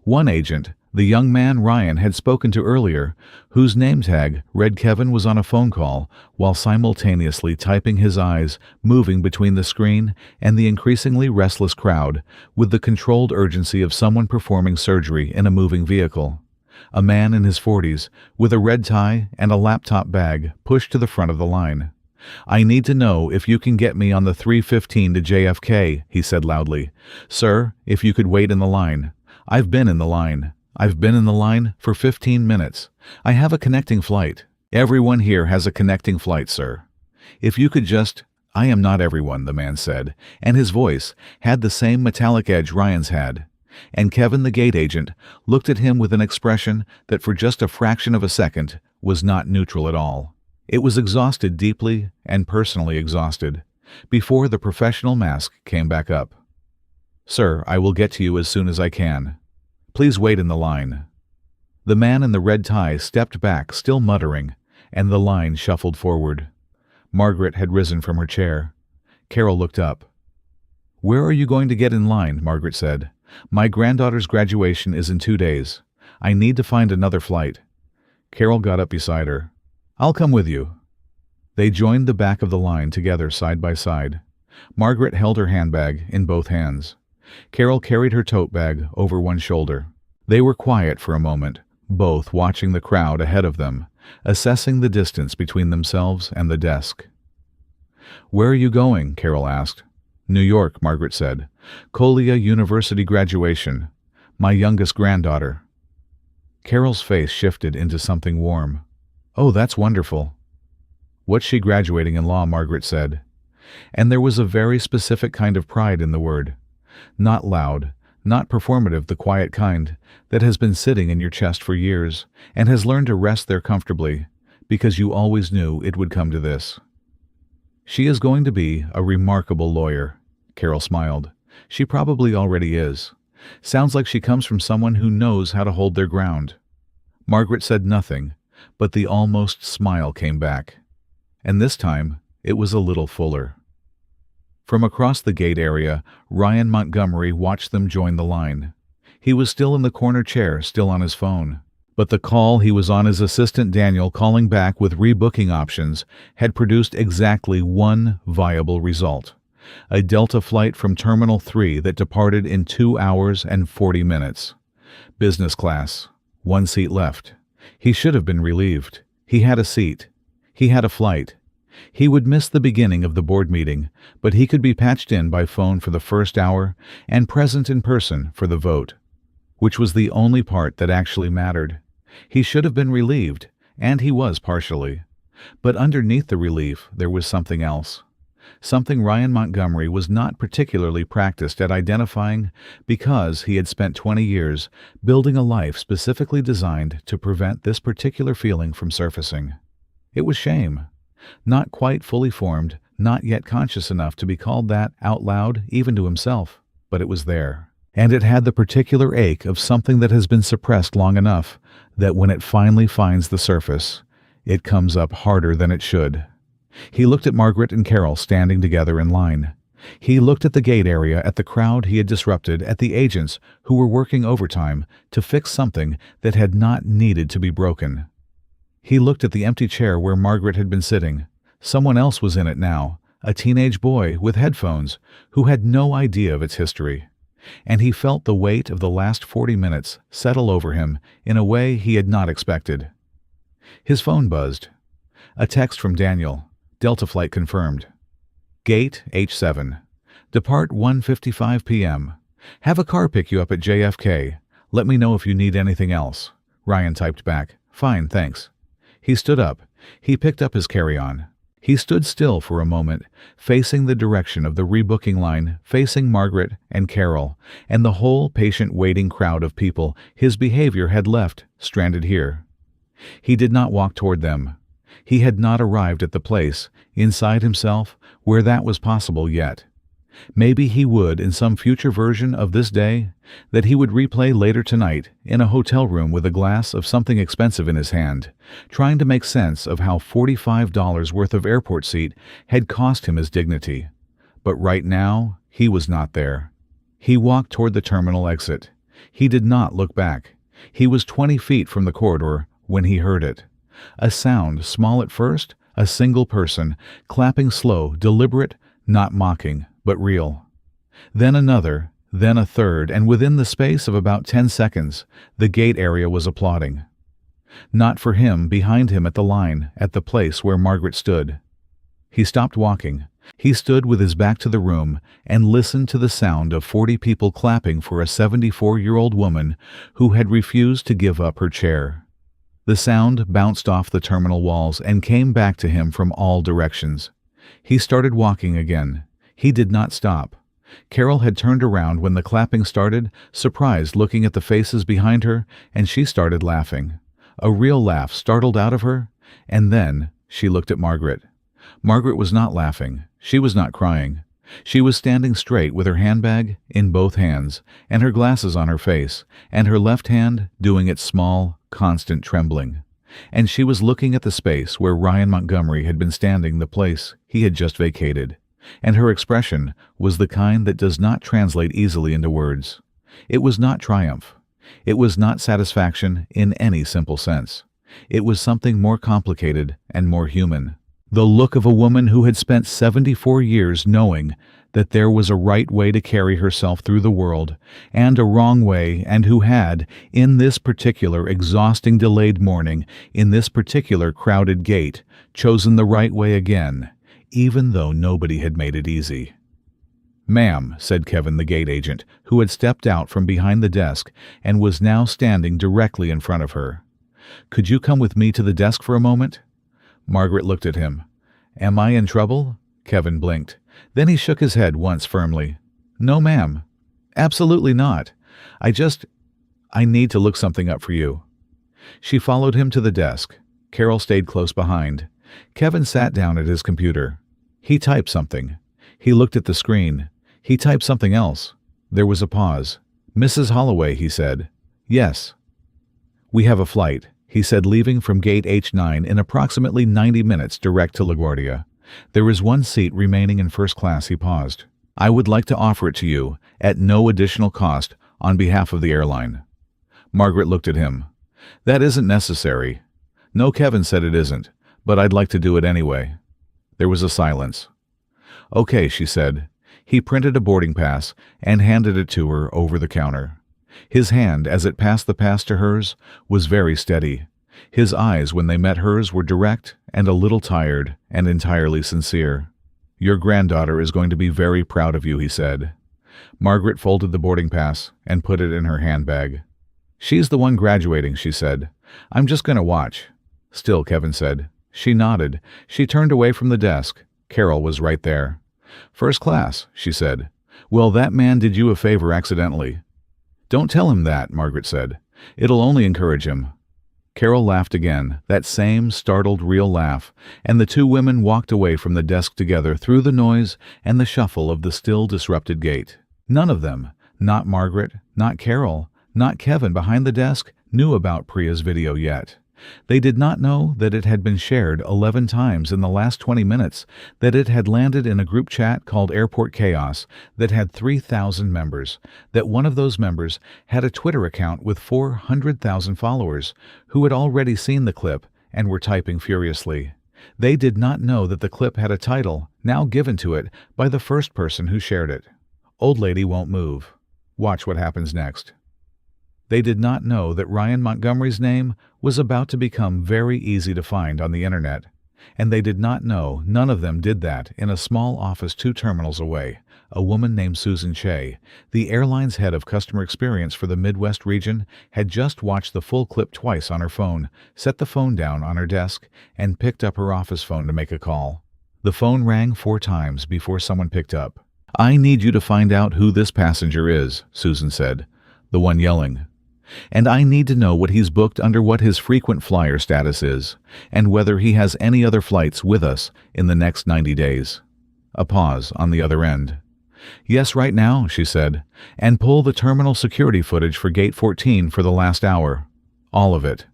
[SPEAKER 1] One agent, the young man Ryan had spoken to earlier, whose name tag read Kevin, was on a phone call while simultaneously typing, his eyes moving between the screen and the increasingly restless crowd with the controlled urgency of someone performing surgery in a moving vehicle. A man in his 40s, with a red tie and a laptop bag, pushed to the front of the line. "I need to know if you can get me on the 3:15 to JFK, he said loudly. "Sir, if you could wait in the line. I've been in the line. I've been in the line for 15 minutes. I have a connecting flight. Everyone here has a connecting flight, sir. If you could just—" "I am not everyone," the man said, and his voice had the same metallic edge Ryan's had. And Kevin, the gate agent, looked at him with an expression that for just a fraction of a second was not neutral at all. It was exhausted, deeply and personally exhausted, before the professional mask came back up. "Sir, I will get to you as soon as I can. Please wait in the line." The man in the red tie stepped back, still muttering, and the line shuffled forward. Margaret had risen from her chair. Carol looked up. "Where are you going to get in line?" Margaret said. "My granddaughter's graduation is in 2 days. I need to find another flight." Carol got up beside her. "I'll come with you." They joined the back of the line together, side by side. Margaret held her handbag in both hands. Carol carried her tote bag over one shoulder. They were quiet for a moment, both watching the crowd ahead of them, assessing the distance between themselves and the desk. "Where are you going?" Carol asked. "New York," Margaret said. "Kolia University graduation. My youngest granddaughter." Carol's face shifted into something warm. "Oh, that's wonderful." "What's she graduating in law?" Margaret said. And there was a very specific kind of pride in the word. Not loud, not performative, the quiet kind that has been sitting in your chest for years and has learned to rest there comfortably because you always knew it would come to this. "She is going to be a remarkable lawyer," Carol smiled. "She probably already is. Sounds like she comes from someone who knows how to hold their ground." Margaret said nothing, but the almost smile came back. And this time, it was a little fuller. From across the gate area, Ryan Montgomery watched them join the line. He was still in the corner chair, still on his phone. But the call he was on, his assistant Daniel calling back with rebooking options, had produced exactly one viable result. A Delta flight from Terminal 3 that departed in 2 hours and 40 minutes. Business class. 1 seat left. He should have been relieved. He had a seat. He had a flight. He would miss the beginning of the board meeting, but he could be patched in by phone for the first hour and present in person for the vote, which was the only part that actually mattered. He should have been relieved, and he was partially. But underneath the relief, there was something else. something Ryan Montgomery was not particularly practiced at identifying because he had spent 20 years building a life specifically designed to prevent this particular feeling from surfacing. It was shame. Not quite fully formed, not yet conscious enough to be called that out loud even to himself, but it was there. And it had the particular ache of something that has been suppressed long enough that when it finally finds the surface, it comes up harder than it should. He looked at Margaret and Carol standing together in line. He looked at the gate area, at the crowd he had disrupted, at the agents who were working overtime to fix something that had not needed to be broken. He looked at the empty chair where Margaret had been sitting. Someone else was in it now, a teenage boy with headphones who had no idea of its history. And he felt the weight of the last 40 minutes settle over him in a way he had not expected. His phone buzzed. A text from Daniel. Delta flight confirmed. Gate H7. Depart 1:55 p.m. Have a car pick you up at JFK. Let me know if you need anything else. Ryan typed back. Fine, thanks. He stood up. He picked up his carry-on. He stood still for a moment, facing the direction of the rebooking line, facing Margaret and Carol, and the whole patient waiting crowd of people his behavior had left stranded here. He did not walk toward them. He had not arrived at the place, inside himself, where that was possible yet. Maybe he would in some future version of this day, that he would replay later tonight in a hotel room with a glass of something expensive in his hand, trying to make sense of how $45 worth of airport seat had cost him his dignity. But right now, he was not there. He walked toward the terminal exit. He did not look back. He was 20 feet from the corridor when he heard it. A sound, small at first, a single person, clapping slow, deliberate, not mocking, but real. Then another, then a third, and within the space of about 10 seconds, the gate area was applauding. Not for him, behind him at the line, at the place where Margaret stood. He stopped walking. He stood with his back to the room and listened to the sound of 40 people clapping for a 74-year-old woman who had refused to give up her chair. The sound bounced off the terminal walls and came back to him from all directions. He started walking again. He did not stop. Carol had turned around when the clapping started, surprised looking at the faces behind her, and she started laughing. A real laugh startled out of her, and then she looked at Margaret. Margaret was not laughing. She was not crying. She was standing straight with her handbag in both hands, and her glasses on her face, and her left hand doing its small, constant trembling. And she was looking at the space where Ryan Montgomery had been standing, the place he had just vacated. And her expression was the kind that does not translate easily into words. It was not triumph. It was not satisfaction in any simple sense. It was something more complicated and more human. The look of a woman who had spent 74 years knowing that there was a right way to carry herself through the world, and a wrong way, and who had, in this particular exhausting delayed morning, in this particular crowded gate, chosen the right way again, even though nobody had made it easy. "Ma'am," said Kevin, the gate agent, who had stepped out from behind the desk and was now standing directly in front of her. "Could you come with me to the desk for a moment?" Margaret looked at him. "Am I in trouble?" Kevin blinked. Then he shook his head once firmly. "No, ma'am. Absolutely not. I need to look something up for you." She followed him to the desk. Carol stayed close behind. Kevin sat down at his computer. He typed something. He looked at the screen. He typed something else. There was a pause. "Mrs. Holloway," he said. "Yes." "We have a flight," he said, leaving from gate H9 in approximately 90 minutes direct to LaGuardia. "There is one seat remaining in first class," he paused. "I would like to offer it to you, at no additional cost, on behalf of the airline." Margaret looked at him. "That isn't necessary." "No," Kevin said, "it isn't, but I'd like to do it anyway." There was a silence. "Okay," she said. He printed a boarding pass and handed it to her over the counter. His hand, as it passed the pass to hers, was very steady. His eyes, when they met hers, were direct and a little tired and entirely sincere. "Your granddaughter is going to be very proud of you," he said. Margaret folded the boarding pass and put it in her handbag. "She's the one graduating," she said. "I'm just going to watch." "Still," Kevin said. She nodded. She turned away from the desk. Carol was right there. "First class," she said. "Well, that man did you a favor accidentally." "Don't tell him that," Margaret said. "It'll only encourage him." Carol laughed again, that same startled, real laugh, and the two women walked away from the desk together through the noise and the shuffle of the still disrupted gate. None of them, not Margaret, not Carol, not Kevin behind the desk, knew about Priya's video yet. They did not know that it had been shared 11 times in the last 20 minutes, that it had landed in a group chat called Airport Chaos that had 3,000 members, that one of those members had a Twitter account with 400,000 followers who had already seen the clip and were typing furiously. They did not know that the clip had a title, now given to it by the first person who shared it. "Old Lady Won't Move. Watch what happens next." They did not know that Ryan Montgomery's name was about to become very easy to find on the internet. And they did not know, none of them did that, in a small office 2 terminals away, a woman named Susan Shea, the airline's head of customer experience for the Midwest region, had just watched the full clip twice on her phone, set the phone down on her desk, and picked up her office phone to make a call. The phone rang 4 times before someone picked up. "I need you to find out who this passenger is," Susan said, the one yelling. "And I need to know what he's booked under, what his frequent flyer status is, and whether he has any other flights with us in the next 90 days. A pause on the other end. "Yes, right now," she said, "and pull the terminal security footage for Gate 14 for the last hour. All of it."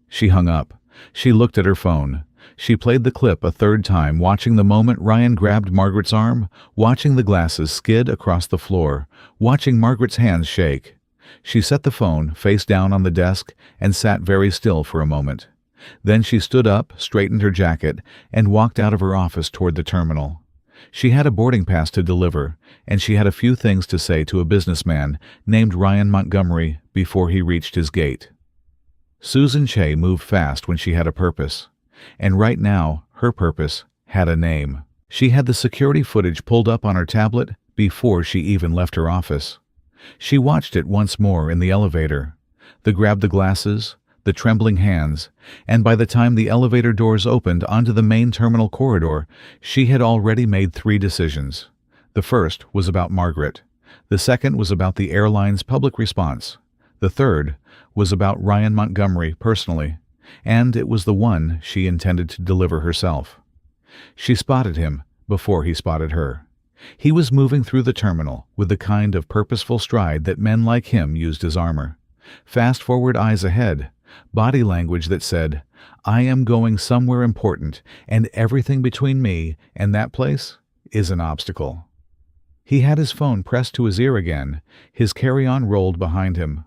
[SPEAKER 1] She hung up. She looked at her phone. She played the clip a 3rd time, watching the moment Ryan grabbed Margaret's arm, watching the glasses skid across the floor, watching Margaret's hands shake. She set the phone face down on the desk and sat very still for a moment. Then she stood up, straightened her jacket, and walked out of her office toward the terminal. She had a boarding pass to deliver, and she had a few things to say to a businessman named Ryan Montgomery before he reached his gate. Susan Shea moved fast when she had a purpose, and right now her purpose had a name. She had the security footage pulled up on her tablet before she even left her office. She watched it once more in the elevator, grabbed the glasses, the trembling hands, and by the time the elevator doors opened onto the main terminal corridor, she had already made 3 decisions. The first was about Margaret. The second was about the airline's public response. The third was about Ryan Montgomery personally, and it was the one she intended to deliver herself. She spotted him before he spotted her. He was moving through the terminal with the kind of purposeful stride that men like him used as armor. Fast-forward eyes ahead, body language that said, "I am going somewhere important, and everything between me and that place is an obstacle." He had his phone pressed to his ear again, his carry-on rolled behind him.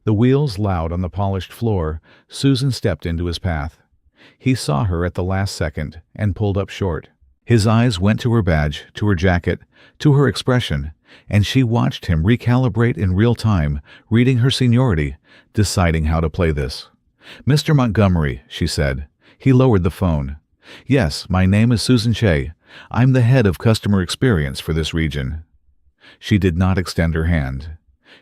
[SPEAKER 1] The wheels loud on the polished floor, Susan stepped into his path. He saw her at the last second and pulled up short. His eyes went to her badge, to her jacket, to her expression, and she watched him recalibrate in real time, reading her seniority, deciding how to play this. "Mr. Montgomery," she said. He lowered the phone. "Yes, my name is Susan Shea. I'm the head of customer experience for this region." She did not extend her hand.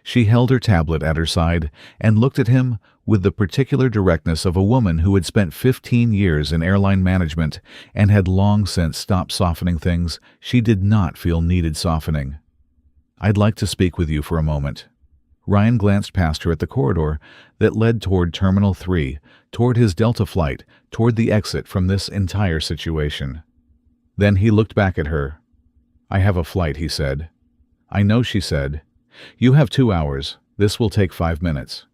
[SPEAKER 1] She held her tablet at her side and looked at him with the particular directness of a woman who had spent 15 years in airline management and had long since stopped softening things she did not feel needed softening. "I'd like to speak with you for a moment." Ryan glanced past her at the corridor that led toward Terminal 3, toward his Delta flight, toward the exit from this entire situation. Then he looked back at her. "I have a flight," he said. "I know," she said. "You have 2 hours. This will take 5 minutes."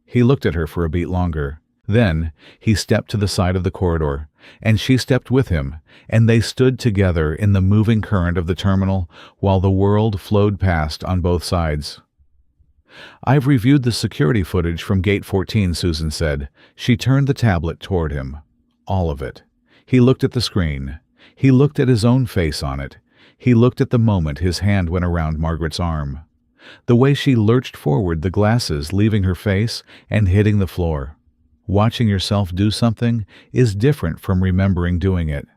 [SPEAKER 1] He looked at her for a beat longer. Then he stepped to the side of the corridor, and she stepped with him, and they stood together in the moving current of the terminal while the world flowed past on both sides. "I've reviewed the security footage from Gate 14, Susan said. She turned the tablet toward him. All of it. He looked at the screen. He looked at his own face on it. He looked at the moment his hand went around Margaret's arm. The way she lurched forward, the glasses leaving her face and hitting the floor. Watching yourself do something is different from remembering doing it.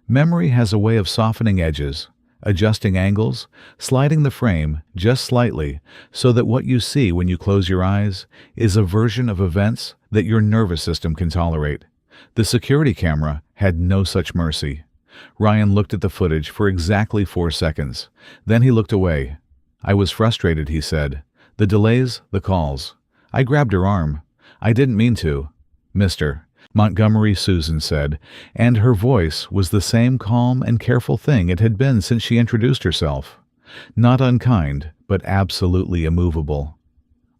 [SPEAKER 1] Memory has a way of softening edges, adjusting angles, sliding the frame just slightly so that what you see when you close your eyes is a version of events that your nervous system can tolerate. The security camera had no such mercy. Ryan looked at the footage for exactly 4 seconds. Then he looked away. "I was frustrated," he said. "The delays, the calls. I grabbed her arm. I didn't mean to." "Mr. Montgomery," Susan said, and her voice was the same calm and careful thing it had been since she introduced herself. Not unkind, but absolutely immovable.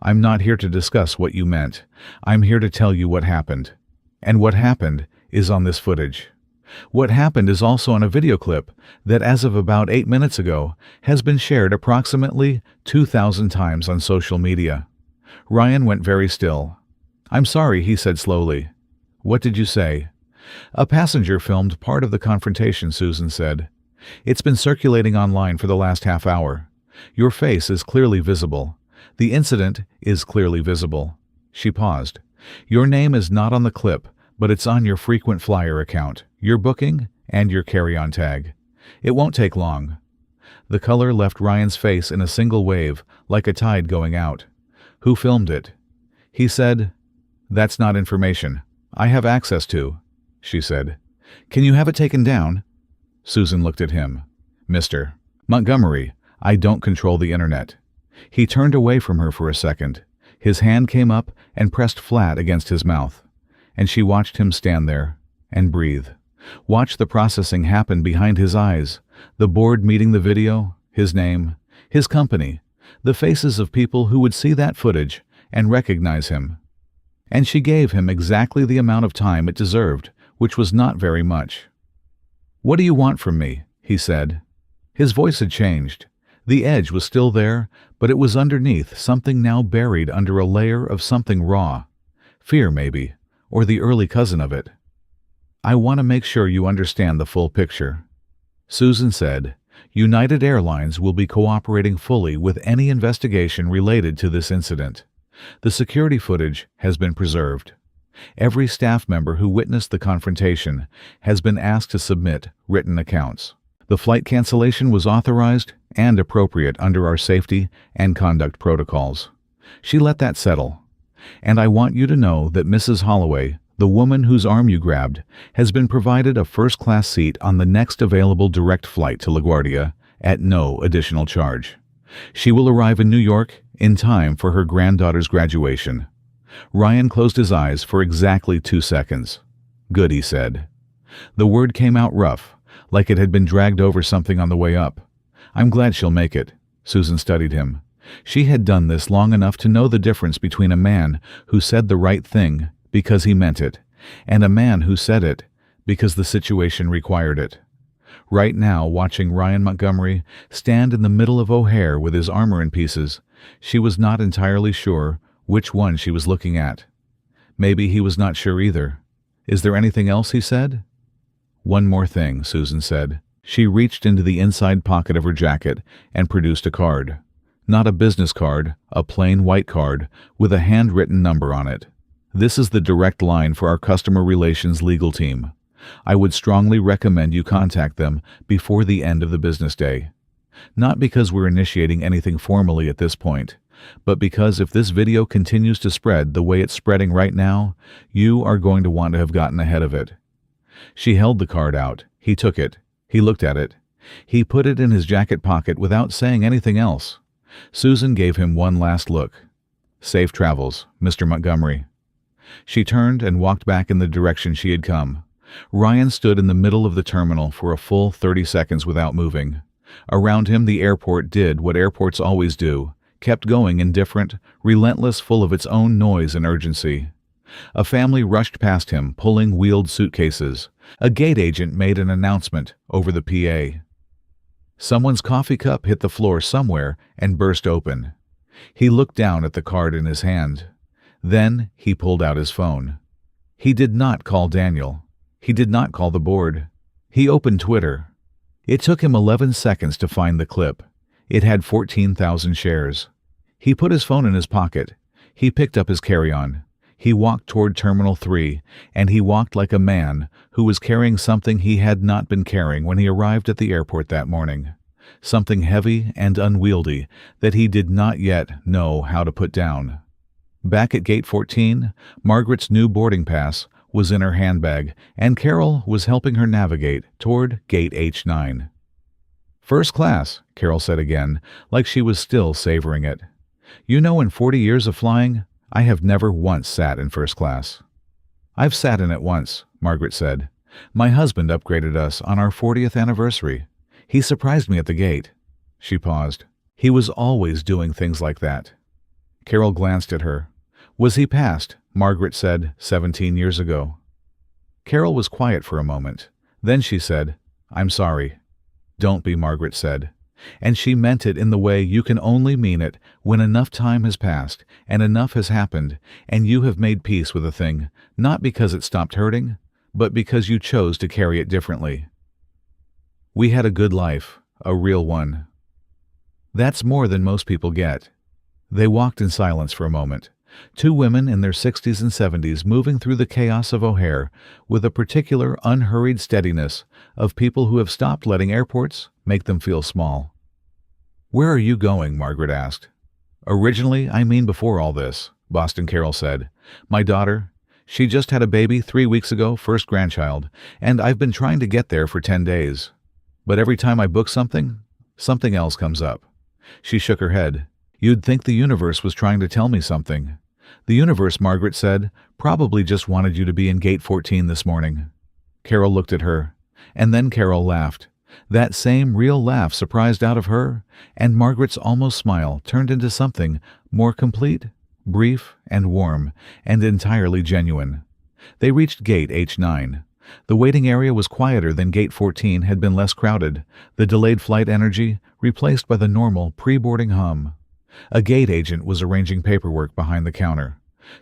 [SPEAKER 1] "I'm not here to discuss what you meant. I'm here to tell you what happened. And what happened is on this footage. What happened is also on a video clip that, as of about 8 minutes ago, has been shared approximately 2,000 times on social media." Ryan went very still. "I'm sorry," he said slowly. "What did you say?" "A passenger filmed part of the confrontation," Susan said. "It's been circulating online for the last half hour. Your face is clearly visible. The incident is clearly visible." She paused. "Your name is not on the clip, but it's on your frequent flyer account, your booking, and your carry-on tag. It won't take long." The color left Ryan's face in a single wave, like a tide going out. "Who filmed it?" He said, "That's not information I have access to," she said. "Can you have it taken down?" Susan looked at him. "Mr. Montgomery, I don't control the internet." He turned away from her for a second. His hand came up and pressed flat against his mouth. And she watched him stand there and breathe. Watch the processing happen behind his eyes, the board meeting the video, his name, his company, the faces of people who would see that footage and recognize him. And she gave him exactly the amount of time it deserved, which was not very much. "What do you want from me?" he said. His voice had changed. The edge was still there, but it was underneath something now buried under a layer of something raw. Fear, maybe, or the early cousin of it. "I want to make sure you understand the full picture." Susan said, "United Airlines will be cooperating fully with any investigation related to this incident. The security footage has been preserved. Every staff member who witnessed the confrontation has been asked to submit written accounts. The flight cancellation was authorized and appropriate under our safety and conduct protocols." She let that settle. "And I want you to know that Mrs. Holloway, the woman whose arm you grabbed, has been provided a first-class seat on the next available direct flight to LaGuardia at no additional charge. She will arrive in New York in time for her granddaughter's graduation." Ryan closed his eyes for exactly 2 seconds. "Good," he said. The word came out rough, like it had been dragged over something on the way up. "I'm glad she'll make it." Susan studied him. She had done this long enough to know the difference between a man who said the right thing because he meant it, and a man who said it because the situation required it. Right now, watching Ryan Montgomery stand in the middle of O'Hare with his armor in pieces, she was not entirely sure which one she was looking at. Maybe he was not sure either. "Is there anything else?" he said. "One more thing," Susan said. She reached into the inside pocket of her jacket and produced a card. Not a business card, a plain white card with a handwritten number on it. "This is the direct line for our customer relations legal team. I would strongly recommend you contact them before the end of the business day. Not because we're initiating anything formally at this point, but because if this video continues to spread the way it's spreading right now, you are going to want to have gotten ahead of it." She held the card out. He took it. He looked at it. He put it in his jacket pocket without saying anything else. Susan gave him one last look. "Safe travels, Mr. Montgomery." She turned and walked back in the direction she had come. Ryan stood in the middle of the terminal for a full 30 seconds without moving. Around him, the airport did what airports always do, kept going indifferent, relentless, full of its own noise and urgency. A family rushed past him, pulling wheeled suitcases. A gate agent made an announcement over the PA. Someone's coffee cup hit the floor somewhere and burst open. He looked down at the card in his hand. Then he pulled out his phone. He did not call Daniel. He did not call the board. He opened Twitter. It took him 11 seconds to find the clip. It had 14,000 shares. He put his phone in his pocket. He picked up his carry-on. He walked toward Terminal 3, and he walked like a man who was carrying something he had not been carrying when he arrived at the airport that morning. Something heavy and unwieldy that he did not yet know how to put down. Back at Gate 14, Margaret's new boarding pass was in her handbag, and Carol was helping her navigate toward gate H9. "First class," Carol said again, like she was still savoring it. "You know, in 40 years of flying, I have never once sat in first class." "I've sat in it once," Margaret said. "My husband upgraded us on our 40th anniversary. He surprised me at the gate." She paused. "He was always doing things like that." Carol glanced at her. "Was he passed?" Margaret said, 17 years ago. Carol was quiet for a moment. Then she said, "I'm sorry." "Don't be," Margaret said. And she meant it in the way you can only mean it when enough time has passed and enough has happened and you have made peace with a thing, not because it stopped hurting, but because you chose to carry it differently. "We had a good life, a real one." That's more than most people get. They walked in silence for a moment. Two women in their 60s and 70s moving through the chaos of O'Hare with a particular unhurried steadiness of people who have stopped letting airports make them feel small. "Where are you going?" Margaret asked. "Originally, I mean before all this," Boston Carol said. "My daughter, she just had a baby 3 weeks ago, first grandchild, and I've been trying to get there for 10 days. But every time I book something, something else comes up." She shook her head. "You'd think the universe was trying to tell me something." "The universe," Margaret said, "probably just wanted you to be in gate 14 this morning." Carol looked at her, and then Carol laughed. That same real laugh surprised out of her, and Margaret's almost smile turned into something more complete, brief, and warm, and entirely genuine. They reached gate H9. The waiting area was quieter than gate 14 had been less crowded, the delayed flight energy replaced by the normal pre-boarding hum. A gate agent was arranging paperwork behind the counter.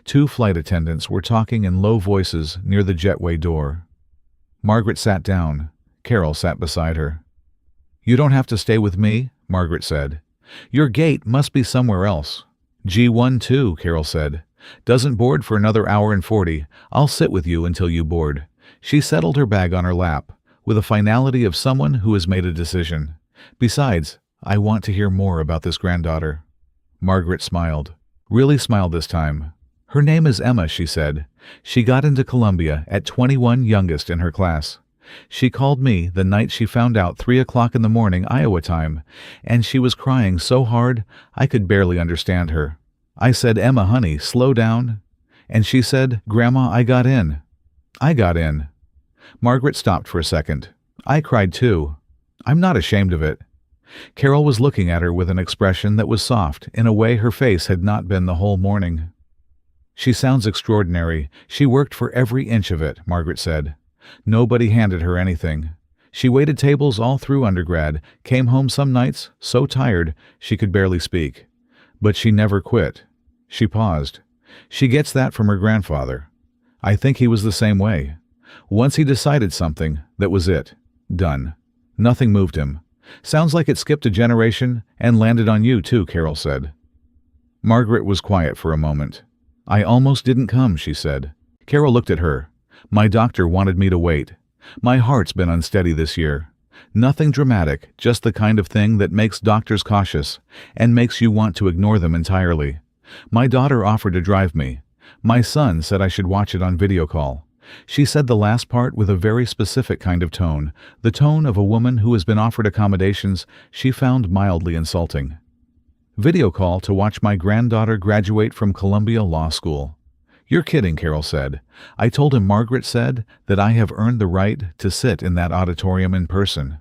[SPEAKER 1] Two flight attendants were talking in low voices near the jetway door. Margaret sat down. Carol sat beside her. "You don't have to stay with me," Margaret said. "Your gate must be somewhere else." "G12, Carol said. "Doesn't board for another hour and 40. I'll sit with you until you board." She settled her bag on her lap, with the finality of someone who has made a decision. "Besides, I want to hear more about this granddaughter." Margaret smiled. Really smiled this time. "Her name is Emma," she said. "She got into Columbia at 21, youngest in her class. She called me the night she found out 3 o'clock in the morning, Iowa time, and she was crying so hard I could barely understand her. I said, 'Emma, honey, slow down.' And she said, 'Grandma, I got in.' I got in." Margaret stopped for a second. "I cried too. I'm not ashamed of it." Carol was looking at her with an expression that was soft in a way her face had not been the whole morning. "She sounds extraordinary. She worked for every inch of it," Margaret said. "Nobody handed her anything. She waited tables all through undergrad, came home some nights so tired she could barely speak. But she never quit." She paused. "She gets that from her grandfather. I think he was the same way. Once he decided something, that was it. Done. Nothing moved him. Sounds like it skipped a generation and landed on you too," Carol said. Margaret was quiet for a moment. "I almost didn't come," she said. Carol looked at her. "My doctor wanted me to wait. My heart's been unsteady this year. Nothing dramatic, just the kind of thing that makes doctors cautious and makes you want to ignore them entirely. My daughter offered to drive me. My son said I should watch it on video call." She said the last part with a very specific kind of tone, the tone of a woman who has been offered accommodations she found mildly insulting. "Video call to watch my granddaughter graduate from Columbia Law School." "You're kidding," Carol said. "I told him Margaret said that I have earned the right to sit in that auditorium in person.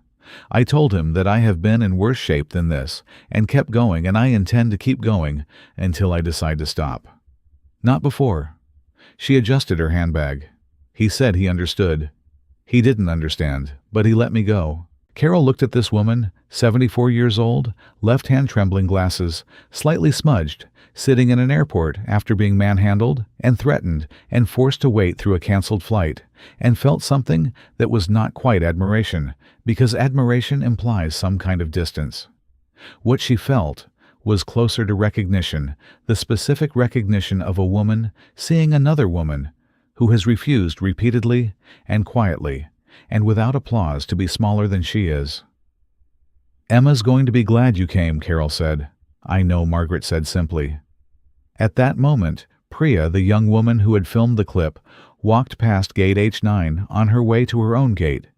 [SPEAKER 1] I told him that I have been in worse shape than this and kept going, and I intend to keep going until I decide to stop." "Not before." She adjusted her handbag. "He said he understood." "He didn't understand, but he let me go." Carol looked at this woman, 74 years old, left-hand trembling glasses, slightly smudged, sitting in an airport after being manhandled and threatened and forced to wait through a canceled flight, and felt something that was not quite admiration, because admiration implies some kind of distance. What she felt was closer to recognition, the specific recognition of a woman seeing another woman who has refused repeatedly and quietly and without applause to be smaller than she is. "Emma's going to be glad you came," Carol said. "I know," Margaret said simply. At that moment, Priya, the young woman who had filmed the clip, walked past gate H9 on her way to her own gate.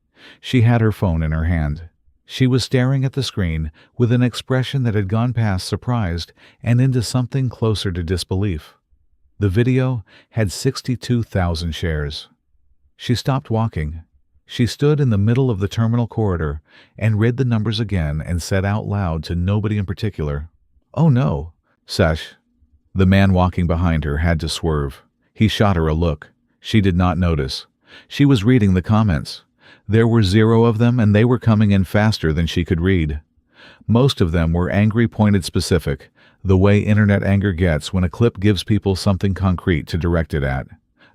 [SPEAKER 1] She had her phone in her hand. She was staring at the screen with an expression that had gone past surprised and into something closer to disbelief. The video had 62,000 shares. She stopped walking. She stood in the middle of the terminal corridor and read the numbers again and said out loud to nobody in particular, "Oh no, Sesh." The man walking behind her had to swerve. He shot her a look. She did not notice. She was reading the comments. There were 0 of them, and they were coming in faster than she could read. Most of them were angry, pointed, specific, the way internet anger gets when a clip gives people something concrete to direct it at.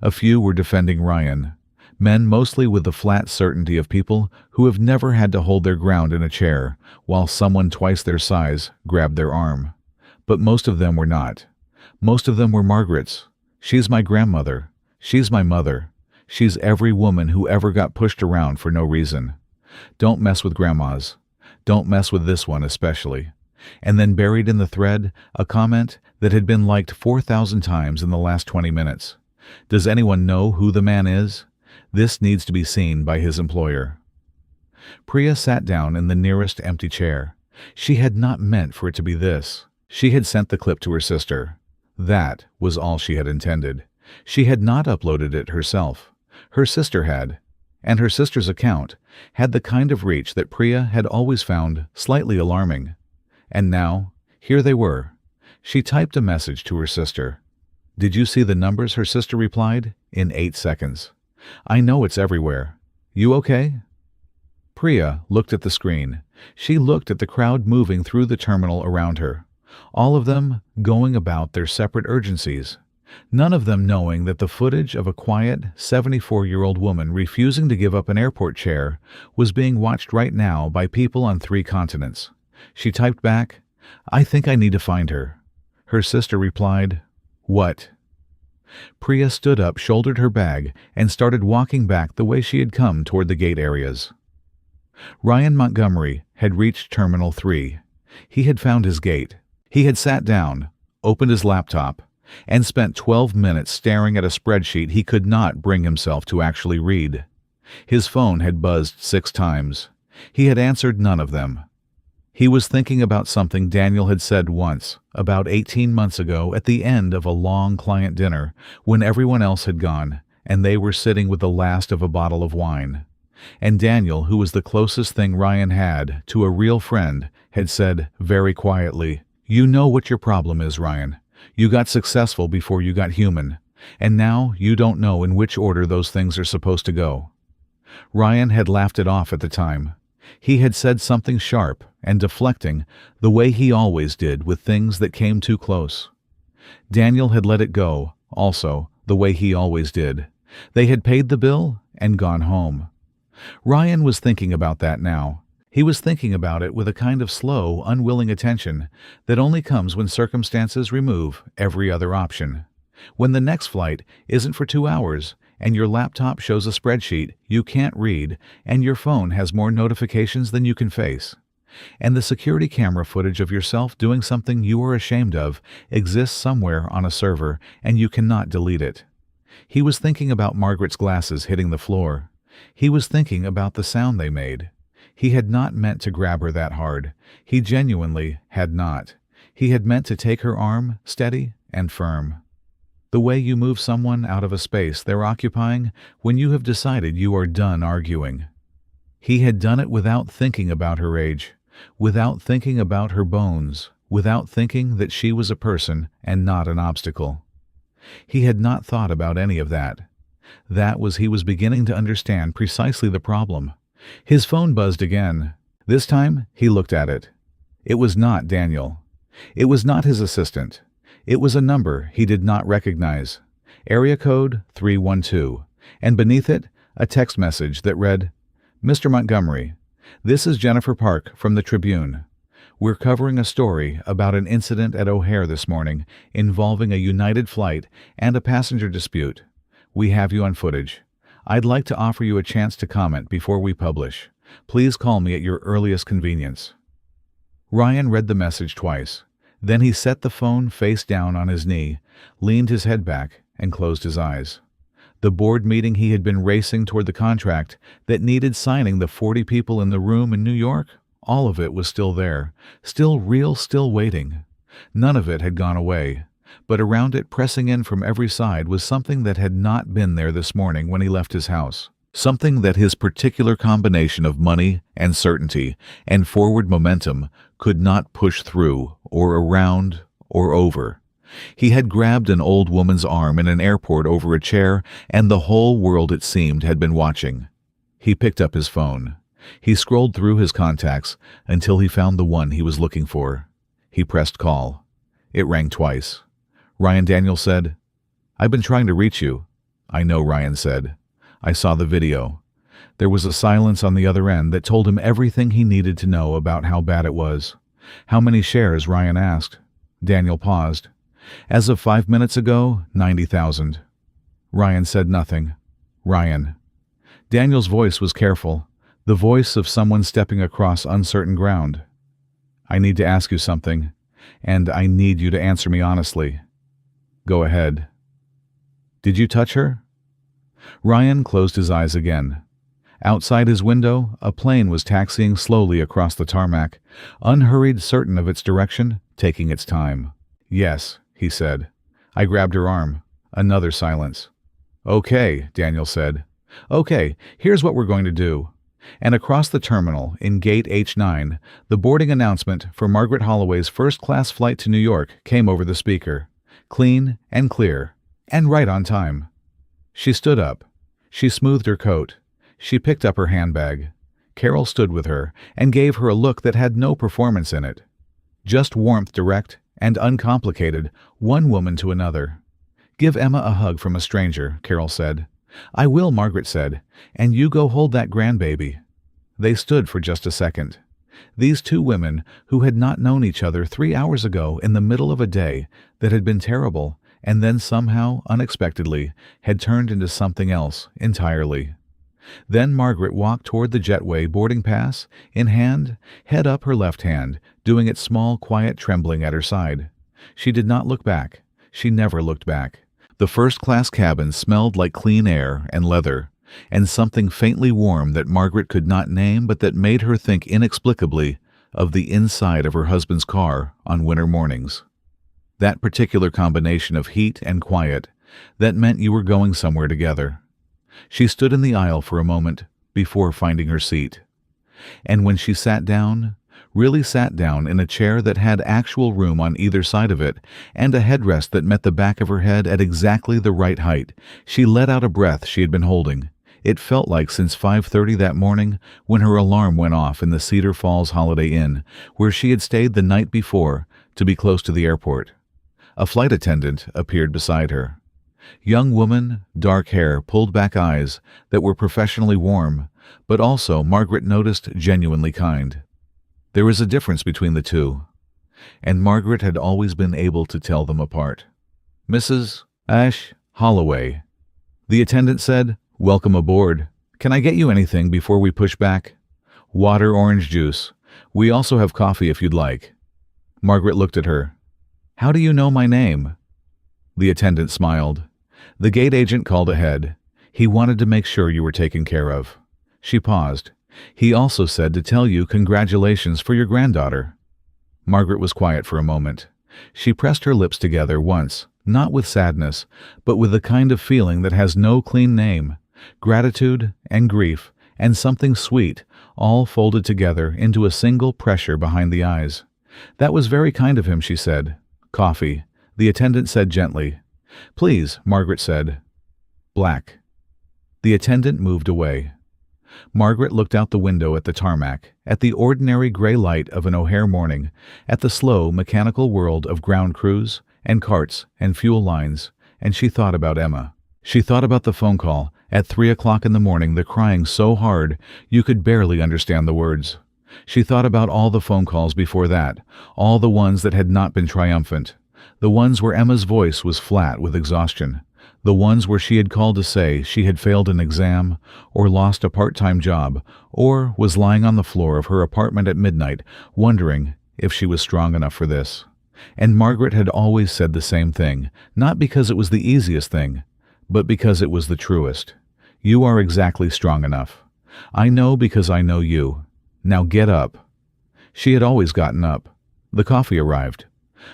[SPEAKER 1] A few were defending Ryan. Men mostly with the flat certainty of people who have never had to hold their ground in a chair while someone twice their size grabbed their arm. But most of them were not. Most of them were Margaret's. She's my grandmother. She's my mother. She's every woman who ever got pushed around for no reason. Don't mess with grandmas. Don't mess with this one especially. And then buried in the thread, a comment that had been liked 4,000 times in the last 20 minutes. Does anyone know who the man is? This needs to be seen by his employer. Priya sat down in the nearest empty chair. She had not meant for it to be this. She had sent the clip to her sister. That was all she had intended. She had not uploaded it herself. Her sister had, and her sister's account had the kind of reach that Priya had always found slightly alarming. And now, here they were. She typed a message to her sister. "Did you see the numbers?" her sister replied, in 8 seconds. "I know it's everywhere. You okay?" Priya looked at the screen. She looked at the crowd moving through the terminal around her. All of them going about their separate urgencies. None of them knowing that the footage of a quiet, 74-year-old woman refusing to give up an airport chair was being watched right now by people on 3 continents. She typed back, "I think I need to find her." Her sister replied, "What?" Priya stood up, shouldered her bag, and started walking back the way she had come toward the gate areas. Ryan Montgomery had reached Terminal 3. He had found his gate. He had sat down, opened his laptop, and spent 12 minutes staring at a spreadsheet he could not bring himself to actually read. His phone had buzzed 6 times. He had answered none of them. He was thinking about something Daniel had said once, about 18 months ago at the end of a long client dinner, when everyone else had gone, and they were sitting with the last of a bottle of wine. And Daniel, who was the closest thing Ryan had to a real friend, had said very quietly, "You know what your problem is, Ryan. You got successful before you got human, and now you don't know in which order those things are supposed to go." Ryan had laughed it off at the time. He had said something sharp and deflecting, the way he always did with things that came too close. Daniel had let it go, also, the way he always did. They had paid the bill and gone home. Ryan was thinking about that now. He was thinking about it with a kind of slow, unwilling attention that only comes when circumstances remove every other option. When the next flight isn't for 2 hours, and your laptop shows a spreadsheet you can't read, and your phone has more notifications than you can face, and the security camera footage of yourself doing something you are ashamed of exists somewhere on a server, and you cannot delete it. He was thinking about Margaret's glasses hitting the floor. He was thinking about the sound they made. He had not meant to grab her that hard. He genuinely had not. He had meant to take her arm, steady and firm. The way you move someone out of a space they're occupying when you have decided you are done arguing. He had done it without thinking about her age, without thinking about her bones, without thinking that she was a person and not an obstacle. He had not thought about any of that. He was beginning to understand precisely the problem. His phone buzzed again. This time, he looked at it. It was not Daniel. It was not his assistant. It was a number he did not recognize. Area code 312. And beneath it, a text message that read, "Mr. Montgomery, this is Jennifer Park from the Tribune. We're covering a story about an incident at O'Hare this morning involving a United flight and a passenger dispute. We have you on footage. I'd like to offer you a chance to comment before we publish. Please call me at your earliest convenience." Ryan read the message twice. Then he set the phone face down on his knee, leaned his head back, and closed his eyes. The board meeting he had been racing toward, the contract that needed signing, the 40 people in the room in New York, all of it was still there, still real, still waiting. None of it had gone away, but around it, pressing in from every side, was something that had not been there this morning when he left his house. Something that his particular combination of money and certainty and forward momentum could not push through or around or over. He had grabbed an old woman's arm in an airport over a chair, and the whole world, it seemed, had been watching. He picked up his phone. He scrolled through his contacts until he found the one he was looking for. He pressed call. It rang twice. Ryan Daniel said, "I've been trying to reach you." "I know," Ryan said. "I saw the video." There was a silence on the other end that told him everything he needed to know about how bad it was. "How many shares?" Ryan asked. Daniel paused. "As of 5 minutes ago, 90,000. Ryan said nothing. "Ryan." Daniel's voice was careful, the voice of someone stepping across uncertain ground. "I need to ask you something, and I need you to answer me honestly." "Go ahead." "Did you touch her?" Ryan closed his eyes again. Outside his window, a plane was taxiing slowly across the tarmac, unhurried, certain of its direction, taking its time. "Yes," he said. "I grabbed her arm." Another silence. "Okay," Daniel said. "Okay, here's what we're going to do." And across the terminal, in gate H9, the boarding announcement for Margaret Holloway's first-class flight to New York came over the speaker. Clean and clear, and right on time. She stood up. She smoothed her coat. She picked up her handbag. Carol stood with her and gave her a look that had no performance in it. Just warmth, direct and uncomplicated, one woman to another. "Give Emma a hug from a stranger," Carol said. "I will," Margaret said, "and you go hold that grandbaby." They stood for just a second. These two women who had not known each other 3 hours ago in the middle of a day that had been terrible and then somehow, unexpectedly, had turned into something else entirely. Then Margaret walked toward the jetway boarding pass, in hand, head up, her left hand, doing its small, quiet trembling at her side. She did not look back. She never looked back. The first-class cabin smelled like clean air and leather, and something faintly warm that Margaret could not name, but that made her think inexplicably of the inside of her husband's car on winter mornings. That particular combination of heat and quiet, that meant you were going somewhere together. She stood in the aisle for a moment before finding her seat. And when she sat down, really sat down in a chair that had actual room on either side of it, and a headrest that met the back of her head at exactly the right height, she let out a breath she had been holding. It felt like since 5:30 that morning, when her alarm went off in the Cedar Falls Holiday Inn, where she had stayed the night before to be close to the airport. A flight attendant appeared beside her. Young woman, dark hair, pulled back eyes that were professionally warm, but also, Margaret noticed, genuinely kind. There was a difference between the two, and Margaret had always been able to tell them apart. "Mrs. Ash Holloway," the attendant said. "Welcome aboard. Can I get you anything before we push back?" "Water, orange juice. We also have coffee if you'd like." Margaret looked at her. "How do you know my name?" The attendant smiled. "The gate agent called ahead. He wanted to make sure you were taken care of." She paused. "He also said to tell you congratulations for your granddaughter." Margaret was quiet for a moment. She pressed her lips together once, not with sadness, but with the kind of feeling that has no clean name. Gratitude and grief and something sweet, all folded together into a single pressure behind the eyes. "That was very kind of him," she said. "Coffee," the attendant said gently. "Please," Margaret said. "Black." The attendant moved away. Margaret looked out the window at the tarmac, at the ordinary gray light of an O'Hare morning, at the slow, mechanical world of ground crews and carts and fuel lines, and she thought about Emma. She thought about the phone call at 3 o'clock in the morning, the crying so hard you could barely understand the words. She thought about all the phone calls before that, all the ones that had not been triumphant, the ones where Emma's voice was flat with exhaustion, the ones where she had called to say she had failed an exam, or lost a part-time job, or was lying on the floor of her apartment at midnight, wondering if she was strong enough for this. And Margaret had always said the same thing, not because it was the easiest thing, but because it was the truest. You are exactly strong enough. I know because I know you. Now get up. She had always gotten up. The coffee arrived.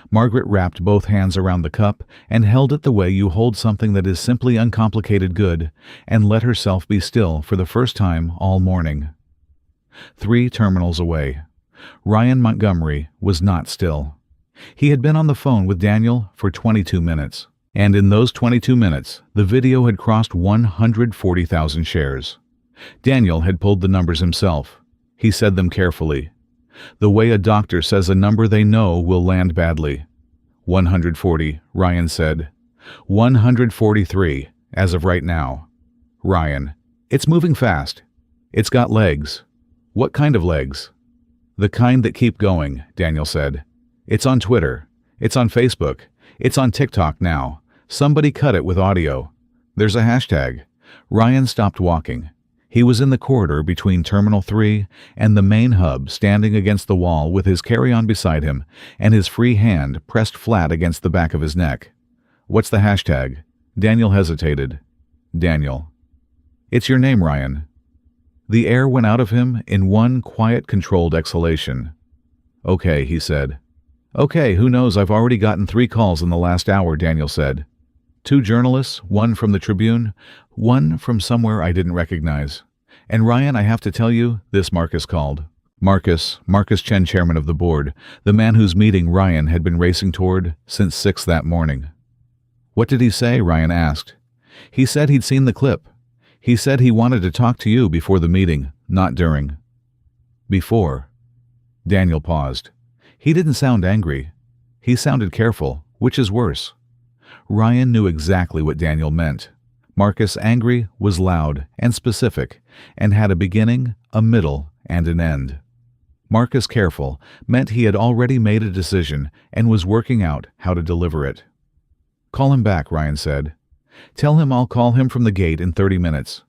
[SPEAKER 1] Margaret wrapped both hands around the cup and held it the way you hold something that is simply uncomplicated good, and let herself be still for the first time all morning. 3 terminals away. Ryan Montgomery was not still. He had been on the phone with Daniel for 22 minutes, and in those 22 minutes, the video had crossed 140,000 shares. Daniel had pulled the numbers himself. He said them carefully. The way a doctor says a number they know will land badly. 140, Ryan said. 143, as of right now. Ryan, it's moving fast. It's got legs. What kind of legs? The kind that keep going, Daniel said. It's on Twitter. It's on Facebook. It's on TikTok now. Somebody cut it with audio. There's a hashtag. Ryan stopped walking. He was in the corridor between Terminal 3 and the main hub, standing against the wall with his carry-on beside him and his free hand pressed flat against the back of his neck. What's the hashtag? Daniel hesitated. Daniel. It's your name, Ryan. The air went out of him in one quiet, controlled exhalation. Okay, he said. Okay, who knows, I've already gotten 3 calls in the last hour, Daniel said. 2 journalists, 1 from the Tribune, 1 from somewhere I didn't recognize. And Ryan, I have to tell you, this Marcus called. Marcus Chen, chairman of the board, the man whose meeting Ryan had been racing toward since 6 that morning. What did he say? Ryan asked. He said he'd seen the clip. He said he wanted to talk to you before the meeting, not during. Before. Daniel paused. He didn't sound angry. He sounded careful, which is worse. Ryan knew exactly what Daniel meant. Marcus angry was loud and specific, and had a beginning, a middle, and an end. Marcus careful meant he had already made a decision and was working out how to deliver it. Call him back, Ryan said. Tell him I'll call him from the gate in 30 minutes.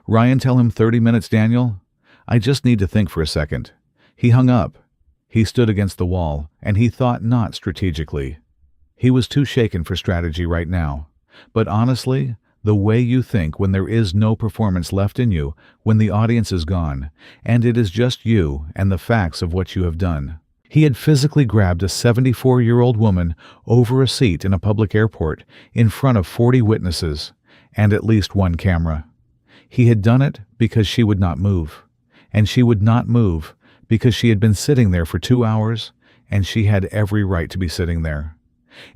[SPEAKER 1] Ryan, tell him 30 minutes, Daniel? I just need to think for a second. He hung up. He stood against the wall, and he thought not strategically. He was too shaken for strategy right now. But honestly, the way you think when there is no performance left in you, when the audience is gone, and it is just you and the facts of what you have done. He had physically grabbed a 74-year-old woman over a seat in a public airport in front of 40 witnesses and at least 1 camera. He had done it because she would not move. And she would not move because she had been sitting there for 2 hours, and she had every right to be sitting there.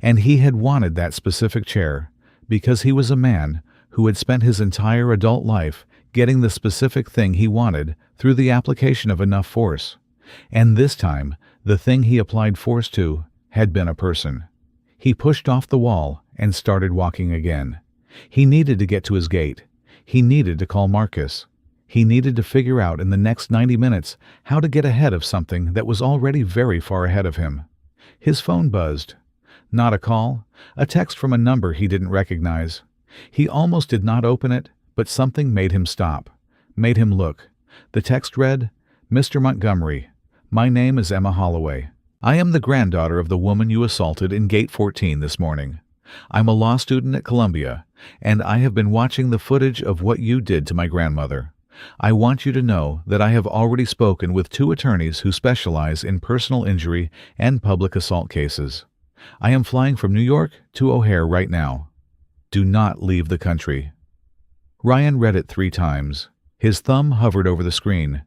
[SPEAKER 1] And he had wanted that specific chair because he was a man who had spent his entire adult life getting the specific thing he wanted through the application of enough force. And this time, the thing he applied force to had been a person. He pushed off the wall and started walking again. He needed to get to his gate. He needed to call Marcus. He needed to figure out in the next 90 minutes how to get ahead of something that was already very far ahead of him. His phone buzzed. Not a call, a text from a number he didn't recognize. He almost did not open it, but something made him stop, made him look. The text read, Mr. Montgomery, my name is Emma Holloway. I am the granddaughter of the woman you assaulted in Gate 14 this morning. I'm a law student at Columbia, and I have been watching the footage of what you did to my grandmother. I want you to know that I have already spoken with 2 attorneys who specialize in personal injury and public assault cases. I am flying from New York to O'Hare right now. Do not leave the country. Ryan read it 3 times. His thumb hovered over the screen.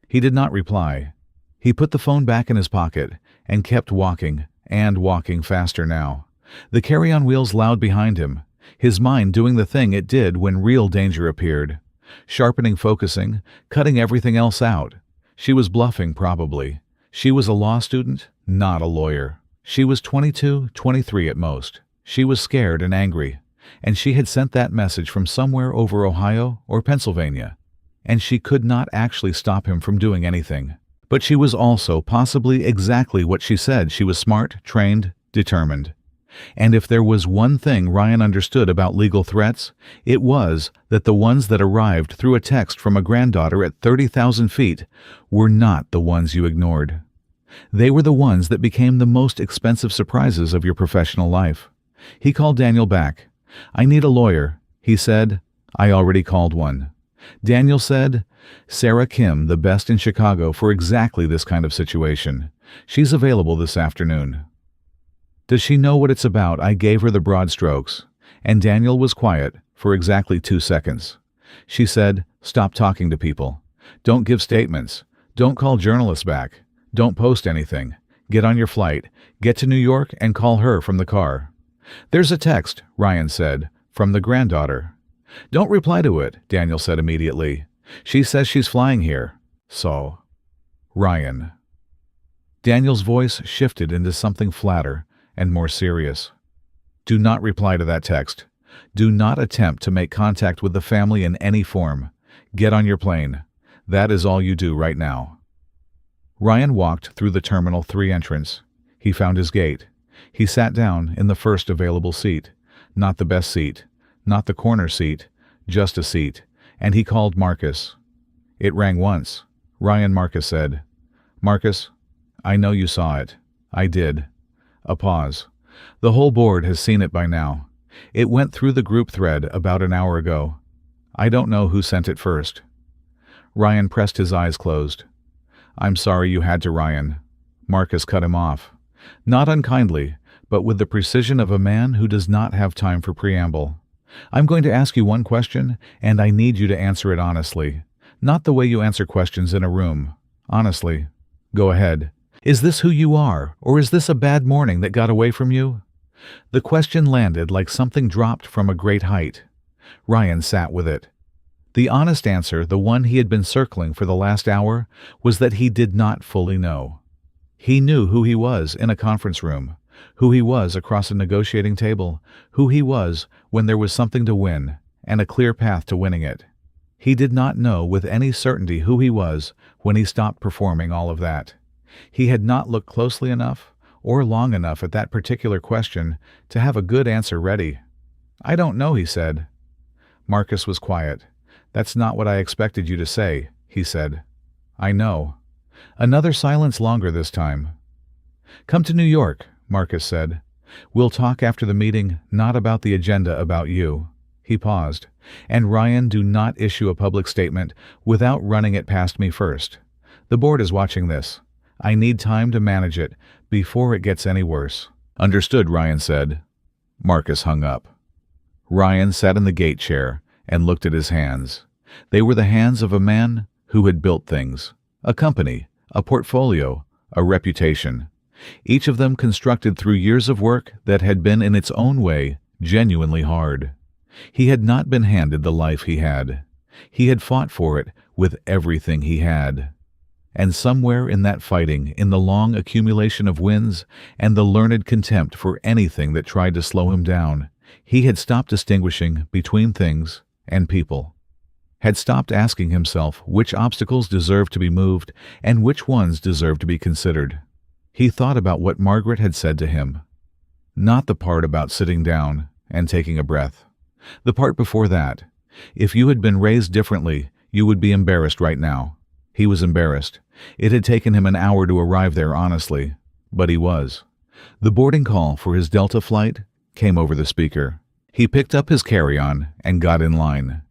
[SPEAKER 1] He did not reply. He put the phone back in his pocket and kept walking, and walking faster now. The carry-on wheels loud behind him, his mind doing the thing it did when real danger appeared. Sharpening, focusing, cutting everything else out. She was bluffing, probably. She was a law student, not a lawyer. She was 22, 23 at most. She was scared and angry, and she had sent that message from somewhere over Ohio or Pennsylvania, and she could not actually stop him from doing anything. But she was also possibly exactly what she said. She was smart, trained, determined. And if there was one thing Ryan understood about legal threats, it was that the ones that arrived through a text from a granddaughter at 30,000 feet were not the ones you ignored. They were the ones that became the most expensive surprises of your professional life. He called Daniel back. I need a lawyer. He said, "I already called one." Daniel said, "Sarah Kim, the best in Chicago for exactly this kind of situation. She's available this afternoon." "Does she know what it's about?" I gave her the broad strokes, and Daniel was quiet for exactly 2 seconds. She said, "Stop talking to people. Don't give statements. Don't call journalists back. Don't post anything. Get on your flight. Get to New York and call her from the car." "There's a text," Ryan said, "from the granddaughter." "Don't reply to it," Daniel said immediately. "She says she's flying here. So." Ryan. Daniel's voice shifted into something flatter and more serious. "Do not reply to that text. Do not attempt to make contact with the family in any form. Get on your plane. That is all you do right now." Ryan walked through the Terminal 3 entrance. He found his gate. He sat down in the first available seat. Not the best seat. Not the corner seat. Just a seat. And he called Marcus. It rang once. "Ryan," Marcus said. "Marcus, I know you saw it. I did." A pause. "The whole board has seen it by now. It went through the group thread about an hour ago. I don't know who sent it first." Ryan pressed his eyes closed. "I'm sorry you had to, Ryan." Marcus cut him off. Not unkindly, but with the precision of a man who does not have time for preamble. "I'm going to ask you one question, and I need you to answer it honestly. Not the way you answer questions in a room. Honestly. Go ahead. Is this who you are, or is this a bad morning that got away from you?" The question landed like something dropped from a great height. Ryan sat with it. The honest answer, the one he had been circling for the last hour, was that he did not fully know. He knew who he was in a conference room, who he was across a negotiating table, who he was when there was something to win, and a clear path to winning it. He did not know with any certainty who he was when he stopped performing all of that. He had not looked closely enough or long enough at that particular question to have a good answer ready. "I don't know," he said. Marcus was quiet. "That's not what I expected you to say," he said. "I know." Another silence, longer this time. "Come to New York," Marcus said. "We'll talk after the meeting, not about the agenda, about you." He paused. "And Ryan, do not issue a public statement without running it past me first. The board is watching this. I need time to manage it before it gets any worse." "Understood," Ryan said. Marcus hung up. Ryan sat in the gate chair and looked at his hands. They were the hands of a man who had built things. A company, a portfolio, a reputation. Each of them constructed through years of work that had been in its own way genuinely hard. He had not been handed the life he had. He had fought for it with everything he had. And somewhere in that fighting, in the long accumulation of wins and the learned contempt for anything that tried to slow him down, he had stopped distinguishing between things and people. Had stopped asking himself which obstacles deserved to be moved and which ones deserved to be considered. He thought about what Margaret had said to him. Not the part about sitting down and taking a breath. The part before that. If you had been raised differently, you would be embarrassed right now. He was embarrassed. It had taken him an hour to arrive there, honestly, but he was. The boarding call for his Delta flight came over the speaker. He picked up his carry-on and got in line.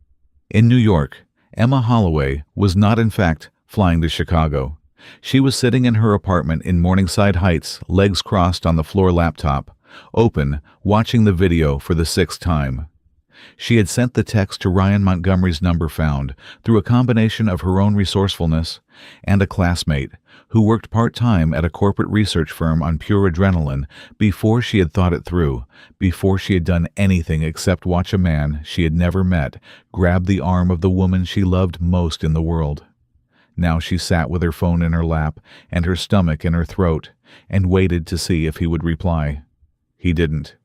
[SPEAKER 1] In New York, Emma Holloway was not in fact flying to Chicago. She was sitting in her apartment in Morningside Heights, legs crossed on the floor laptop, open, watching the video for the 6th time. She had sent the text to Ryan Montgomery's number found through a combination of her own resourcefulness and a classmate who worked part-time at a corporate research firm on pure adrenaline before she had thought it through, before she had done anything except watch a man she had never met grab the arm of the woman she loved most in the world. Now she sat with her phone in her lap and her stomach in her throat and waited to see if he would reply. He didn't.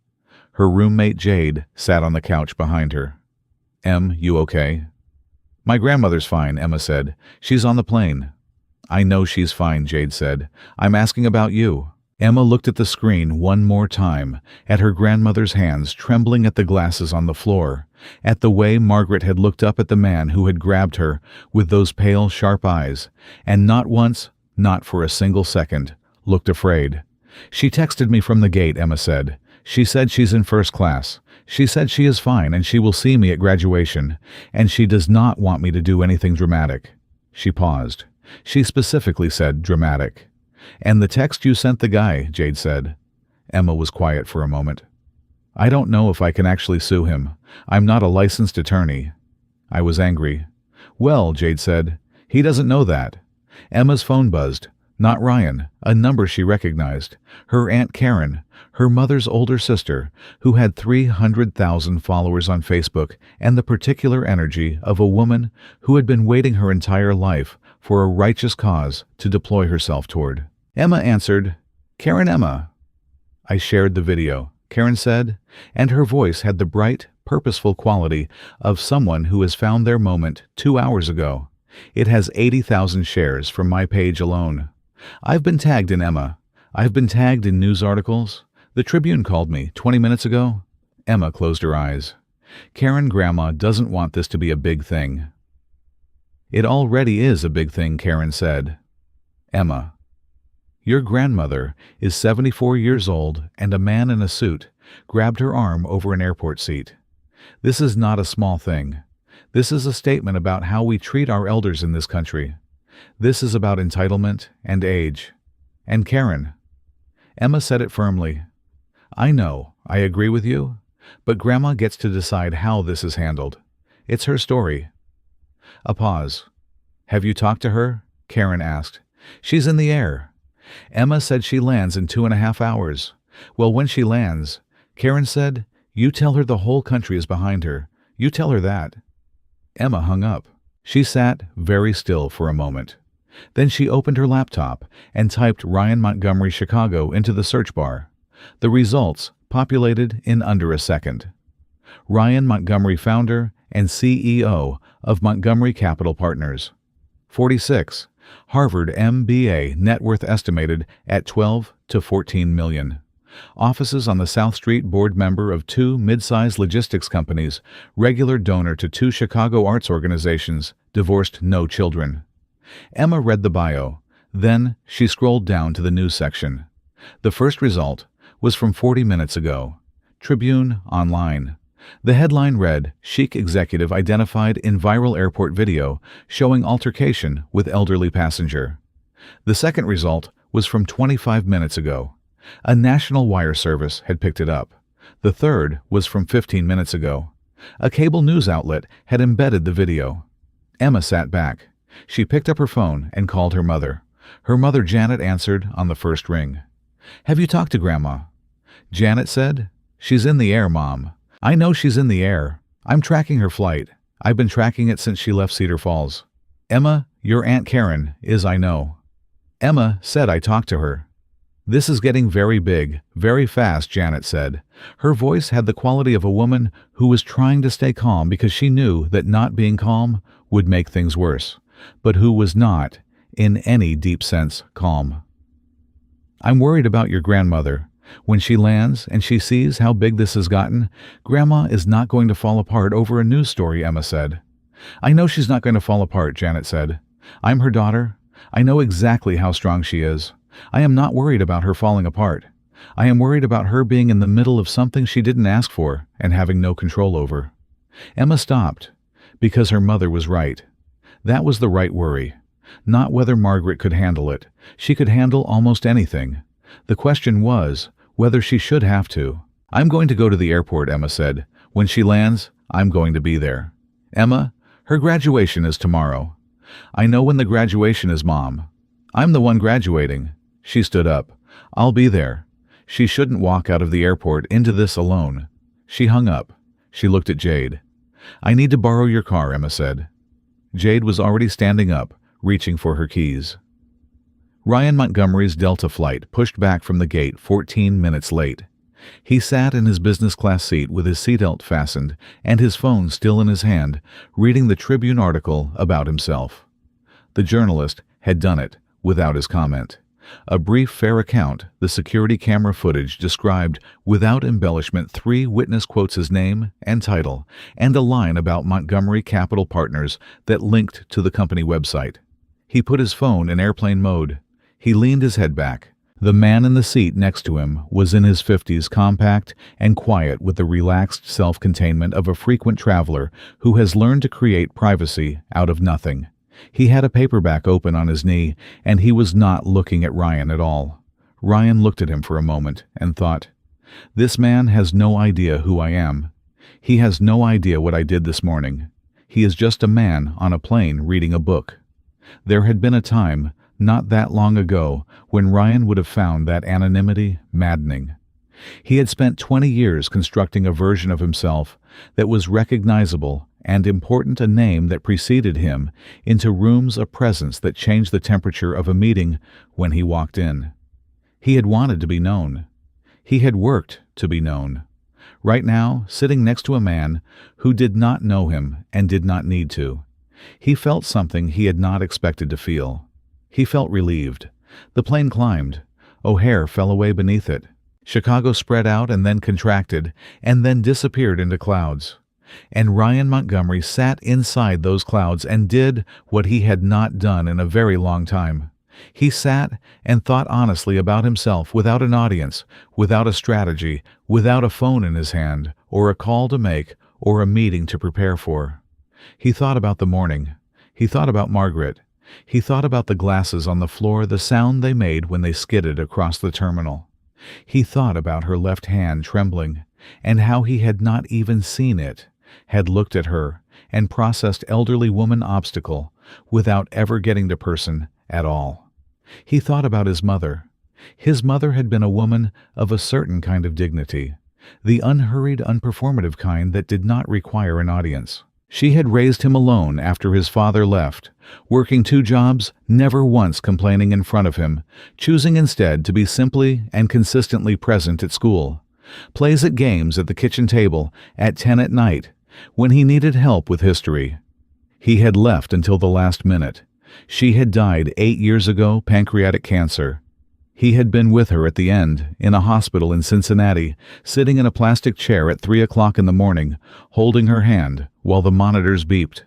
[SPEAKER 1] Her roommate Jade sat on the couch behind her. "Em, you okay?" "My grandmother's fine," Emma said. "She's on the plane." "I know she's fine," Jade said. "I'm asking about you." Emma looked at the screen one more time, at her grandmother's hands trembling at the glasses on the floor, at the way Margaret had looked up at the man who had grabbed her with those pale, sharp eyes, and not once, not for a single second, looked afraid. "She texted me from the gate," Emma said. She said she's in first class. She said she is fine and she will see me at graduation, and she does not want me to do anything dramatic. She paused. She specifically said dramatic. And the text you sent the guy, Jade said. Emma was quiet for a moment. I don't know if I can actually sue him. I'm not a licensed attorney. I was angry. Well, Jade said, he doesn't know that. Emma's phone buzzed. Not Ryan, a number she recognized. Her Aunt Karen, her mother's older sister, who had 300,000 followers on Facebook and the particular energy of a woman who had been waiting her entire life for a righteous cause to deploy herself toward. Emma answered, Karen Emma. I shared the video, Karen said, and her voice had the bright, purposeful quality of someone who has found their moment 2 hours ago. It has 80,000 shares from my page alone. I've been tagged in Emma. I've been tagged in news articles. The Tribune called me 20 minutes ago. Emma closed her eyes. Karen Grandma doesn't want this to be a big thing. It already is a big thing, Karen said. Emma. Your grandmother is 74 years old and a man in a suit grabbed her arm over an airport seat. This is not a small thing. This is a statement about how we treat our elders in this country. This is about entitlement and age. And Karen. Emma said it firmly. I know, I agree with you, but Grandma gets to decide how this is handled. It's her story. A pause. Have you talked to her? Karen asked. She's in the air. Emma said she lands in 2.5 hours. Well, when she lands, Karen said, you tell her the whole country is behind her. You tell her that. Emma hung up. She sat very still for a moment. Then she opened her laptop and typed Ryan Montgomery Chicago into the search bar. The results populated in under a second. Ryan Montgomery, founder and CEO of Montgomery Capital Partners. 46. Harvard MBA, net worth estimated at 12 to 14 million. Offices on the South Street, board member of 2 mid-sized logistics companies, regular donor to 2 Chicago arts organizations, divorced, no children. Emma read the bio. Then she scrolled down to the news section. The first result was from 40 minutes ago. Tribune Online. The headline read, Chic executive identified in viral airport video showing altercation with elderly passenger. The second result was from 25 minutes ago. A national wire service had picked it up. The third was from 15 minutes ago. A cable news outlet had embedded the video. Emma sat back. She picked up her phone and called her mother. Her mother, Janet, answered on the first ring. Have you talked to Grandma? Janet said, She's in the air, Mom. I know she's in the air. I'm tracking her flight. I've been tracking it since she left Cedar Falls. Emma, your Aunt Karen is, I know. Emma said I talked to her. This is getting very big, very fast, Janet said. Her voice had the quality of a woman who was trying to stay calm because she knew that not being calm would make things worse, but who was not, in any deep sense, calm. I'm worried about your grandmother. When she lands and she sees how big this has gotten, Grandma is not going to fall apart over a news story, Emma said. I know she's not going to fall apart, Janet said. I'm her daughter. I know exactly how strong she is. I am not worried about her falling apart. I am worried about her being in the middle of something she didn't ask for and having no control over. Emma stopped, because her mother was right. That was the right worry. Not whether Margaret could handle it. She could handle almost anything. The question was whether she should have to. I'm going to go to the airport, Emma said. When she lands, I'm going to be there. Emma, her graduation is tomorrow. I know when the graduation is, Mom. I'm the one graduating. She stood up. I'll be there. She shouldn't walk out of the airport into this alone. She hung up. She looked at Jade. I need to borrow your car, Emma said. Jade was already standing up, reaching for her keys. Ryan Montgomery's Delta flight pushed back from the gate 14 minutes late. He sat in his business class seat with his seatbelt fastened and his phone still in his hand, reading the Tribune article about himself. The journalist had done it without his comment. A brief, fair account, the security camera footage described, without embellishment, 3 witness quotes his name and title, and a line about Montgomery Capital Partners that linked to the company website. He put his phone in airplane mode. He leaned his head back, The man in the seat next to him was in his 50s, compact and quiet, with the relaxed self-containment of a frequent traveler who has learned to create privacy out of nothing. He had a paperback open on his knee, and he was not looking at Ryan at all. Ryan looked at him for a moment and thought, "This man has no idea who I am. He has no idea what I did this morning. He is just a man on a plane reading a book." There had been a time, not that long ago, when Ryan would have found that anonymity maddening. He had spent 20 years constructing a version of himself that was recognizable and important, a name that preceded him into rooms, a presence that changed the temperature of a meeting when he walked in. He had wanted to be known. He had worked to be known. Right now, sitting next to a man who did not know him and did not need to, he felt something he had not expected to feel. He felt relieved. The plane climbed. O'Hare fell away beneath it. Chicago spread out and then contracted and then disappeared into clouds. And Ryan Montgomery sat inside those clouds and did what he had not done in a very long time. He sat and thought honestly about himself, without an audience, without a strategy, without a phone in his hand, or a call to make, or a meeting to prepare for. He thought about the morning. He thought about Margaret. He thought about the glasses on the floor, the sound they made when they skidded across the terminal. He thought about her left hand trembling, and how he had not even seen it, had looked at her and processed elderly woman obstacle without ever getting to person at all. He thought about his mother. His mother had been a woman of a certain kind of dignity, the unhurried, unperformative kind that did not require an audience. She had raised him alone after his father left, working 2 jobs, never once complaining in front of him, choosing instead to be simply and consistently present at school, plays at games at the kitchen table at 10 at night, when he needed help with history. He had left until the last minute. She had died 8 years ago, pancreatic cancer. He had been with her at the end, in a hospital in Cincinnati, sitting in a plastic chair at 3 o'clock in the morning, holding her hand while the monitors beeped.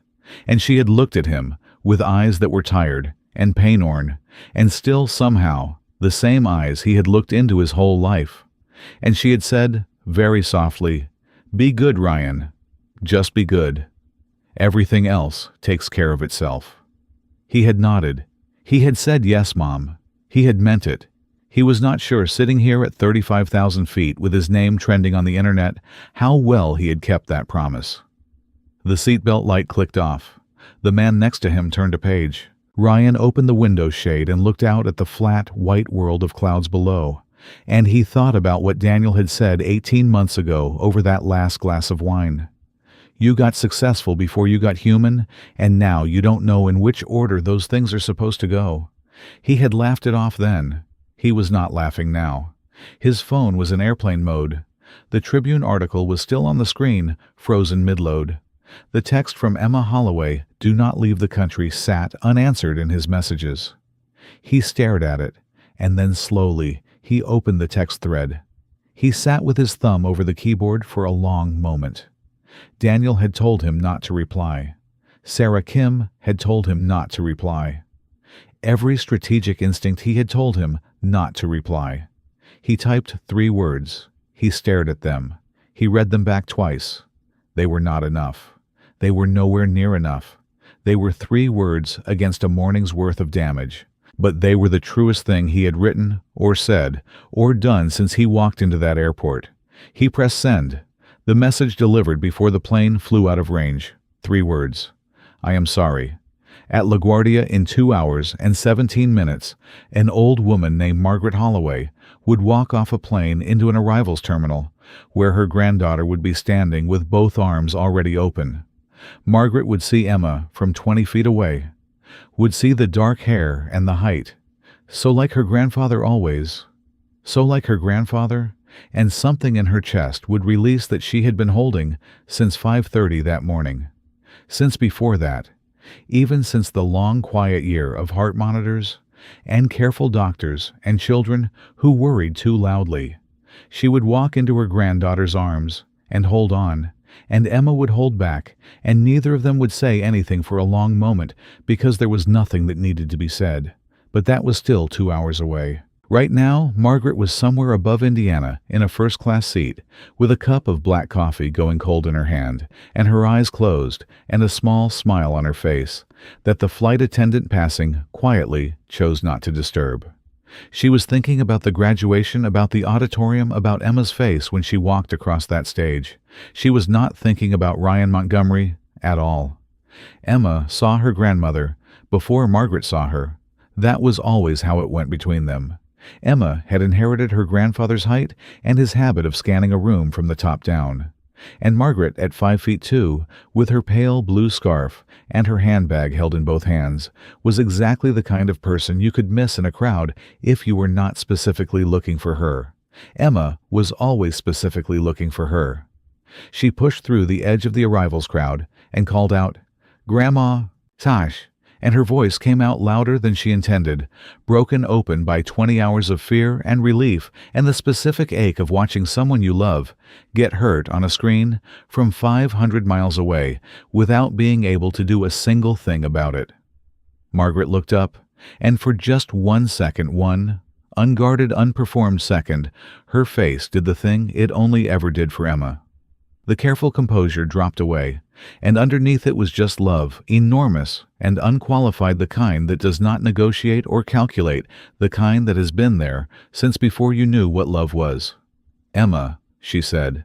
[SPEAKER 1] And she had looked at him with eyes that were tired and pain-worn, and still somehow the same eyes he had looked into his whole life. And she had said, very softly, "Be good, Ryan. Just be good. Everything else takes care of itself." He had nodded. He had said, "Yes, Mom." He had meant it. He was not sure, sitting here at 35,000 feet with his name trending on the internet, how well he had kept that promise. The seatbelt light clicked off. The man next to him turned a page. Ryan opened the window shade and looked out at the flat, white world of clouds below, and he thought about what Daniel had said 18 months ago over that last glass of wine. You got successful before you got human, and now you don't know in which order those things are supposed to go. He had laughed it off then. He was not laughing now. His phone was in airplane mode. The Tribune article was still on the screen, frozen mid-load. The text from Emma Holloway, "Do not leave the country," sat unanswered in his messages. He stared at it, and then slowly he opened the text thread. He sat with his thumb over the keyboard for a long moment. Daniel had told him not to reply. Sarah Kim had told him not to reply. Every strategic instinct he had told him not to reply. He typed 3 words. He stared at them. He read them back twice. They were not enough. They were nowhere near enough. They were 3 words against a morning's worth of damage. But they were the truest thing he had written, or said, or done since he walked into that airport. He pressed send. The message delivered before the plane flew out of range. 3 words. I am sorry. At LaGuardia in 2 hours and 17 minutes, an old woman named Margaret Holloway would walk off a plane into an arrivals terminal, where her granddaughter would be standing with both arms already open. Margaret would see Emma from 20 feet away, would see the dark hair and the height, so like her grandfather always, so like her grandfather, and something in her chest would release that she had been holding since 5:30 that morning. Since before that, even since the long quiet year of heart monitors and careful doctors and children who worried too loudly, she would walk into her granddaughter's arms and hold on, and Emma would hold back, and neither of them would say anything for a long moment because there was nothing that needed to be said. But that was still 2 hours away. Right now, Margaret was somewhere above Indiana in a first-class seat, with a cup of black coffee going cold in her hand, and her eyes closed, and a small smile on her face, that the flight attendant passing quietly chose not to disturb. She was thinking about the graduation, about the auditorium, about Emma's face when she walked across that stage. She was not thinking about Ryan Montgomery at all. Emma saw her grandmother before Margaret saw her. That was always how it went between them. Emma had inherited her grandfather's height and his habit of scanning a room from the top down. And Margaret, at 5'2", with her pale blue scarf and her handbag held in both hands, was exactly the kind of person you could miss in a crowd if you were not specifically looking for her. Emma was always specifically looking for her. She pushed through the edge of the arrivals crowd and called out, "Grandma, Tosh," and her voice came out louder than she intended, broken open by 20 hours of fear and relief and the specific ache of watching someone you love get hurt on a screen from 500 miles away without being able to do a single thing about it. Margaret looked up, and for just 1 second, one unguarded, unperformed second, her face did the thing it only ever did for Emma. The careful composure dropped away, and underneath it was just love, enormous and unqualified, the kind that does not negotiate or calculate, the kind that has been there since before you knew what love was. "Emma," she said.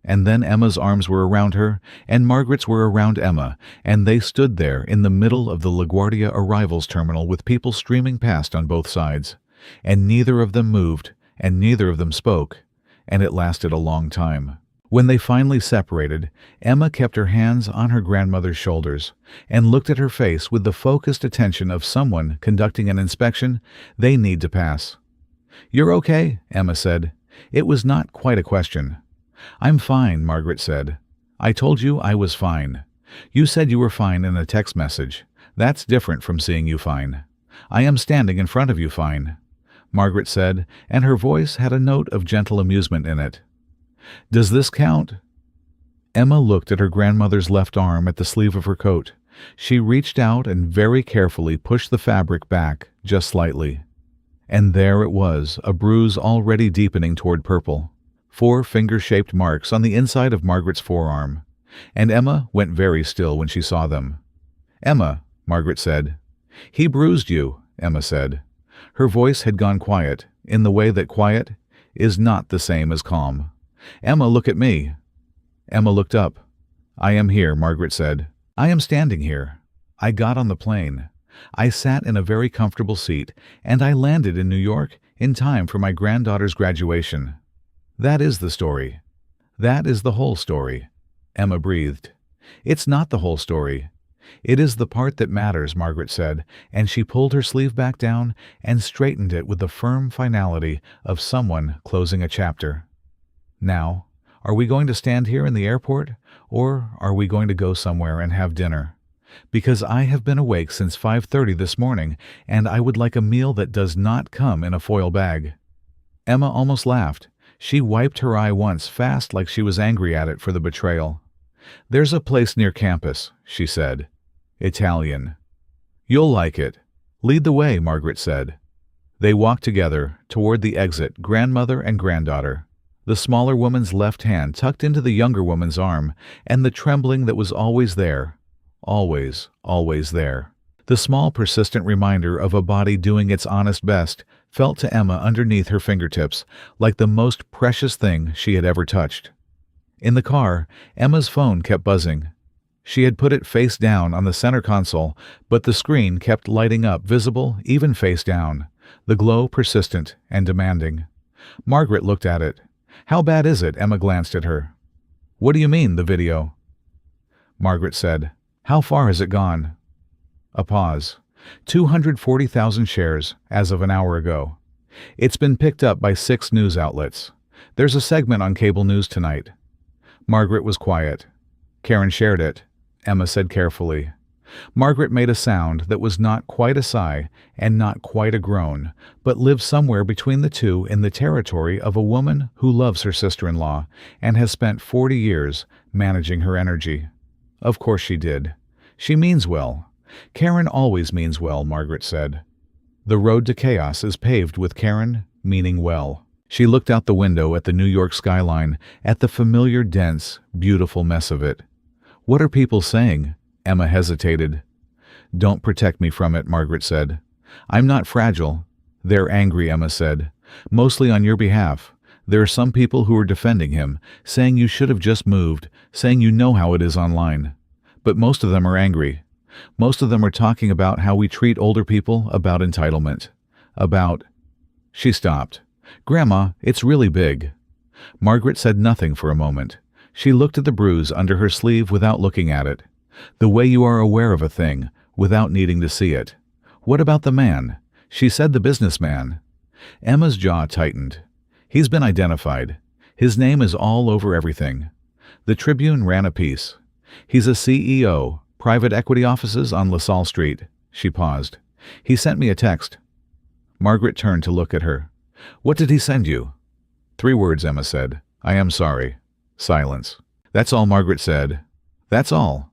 [SPEAKER 1] And then Emma's arms were around her, and Margaret's were around Emma, and they stood there in the middle of the LaGuardia arrivals terminal with people streaming past on both sides. And neither of them moved, and neither of them spoke, and it lasted a long time. When they finally separated, Emma kept her hands on her grandmother's shoulders and looked at her face with the focused attention of someone conducting an inspection they need to pass. "You're okay," Emma said. It was not quite a question. "I'm fine," Margaret said. "I told you I was fine. You said you were fine in a text message. That's different from seeing you fine. I am standing in front of you fine," Margaret said, and her voice had a note of gentle amusement in it. "Does this count?" Emma looked at her grandmother's left arm at the sleeve of her coat. She reached out and very carefully pushed the fabric back just slightly. And there it was, a bruise already deepening toward purple. 4 finger-shaped marks on the inside of Margaret's forearm. And Emma went very still when she saw them. "Emma," Margaret said. "He bruised you," Emma said. Her voice had gone quiet, in the way that quiet is not the same as calm. "Emma, look at me." Emma looked up. "I am here," Margaret said. "I am standing here. I got on the plane. I sat in a very comfortable seat, and I landed in New York in time for my granddaughter's graduation. That is the story. That is the whole story." Emma breathed. "It's not the whole story. It is the part that matters," Margaret said, and she pulled her sleeve back down and straightened it with the firm finality of someone closing a chapter. "Now, are we going to stand here in the airport, or are we going to go somewhere and have dinner? Because I have been awake since 5:30 this morning, and I would like a meal that does not come in a foil bag." Emma almost laughed. She wiped her eye once fast, like she was angry at it for the betrayal. "There's a place near campus," she said. "Italian. You'll like it. Lead the way," Margaret said. They walked together toward the exit, grandmother and granddaughter. The smaller woman's left hand tucked into the younger woman's arm, and the trembling that was always there. Always, always there. The small, persistent reminder of a body doing its honest best felt to Emma underneath her fingertips like the most precious thing she had ever touched. In the car, Emma's phone kept buzzing. She had put it face down on the center console, but the screen kept lighting up, visible even face down, the glow persistent and demanding. Margaret looked at it. "How bad is it?" Emma glanced at her. "What do you mean, the video?" Margaret said. "How far has it gone?" A pause. 240,000 shares, as of an hour ago. It's been picked up by 6 news outlets. There's a segment on cable news tonight. Margaret was quiet. "Karen shared it," Emma said carefully. Margaret made a sound that was not quite a sigh and not quite a groan, but lived somewhere between the two in the territory of a woman who loves her sister-in-law and has spent 40 years managing her energy. Of course she did. She means well. Karen always means well, Margaret said. The road to chaos is paved with Karen, meaning well. She looked out the window at the New York skyline, at the familiar, dense, beautiful mess of it. What are people saying? Emma hesitated. Don't protect me from it, Margaret said. I'm not fragile. They're angry, Emma said. Mostly on your behalf. There are some people who are defending him, saying you should have just moved, saying you know how it is online. But most of them are angry. Most of them are talking about how we treat older people, about entitlement. About... She stopped. Grandma, it's really big. Margaret said nothing for a moment. She looked at the bruise under her sleeve without looking at it. The way you are aware of a thing, without needing to see it. What about the man? She said the businessman. Emma's jaw tightened. He's been identified. His name is all over everything. The Tribune ran a piece. He's a CEO, private equity offices on LaSalle Street. She paused. He sent me a text. Margaret turned to look at her. What did he send you? 3 words, Emma said. I am sorry. Silence. That's all Margaret said. That's all.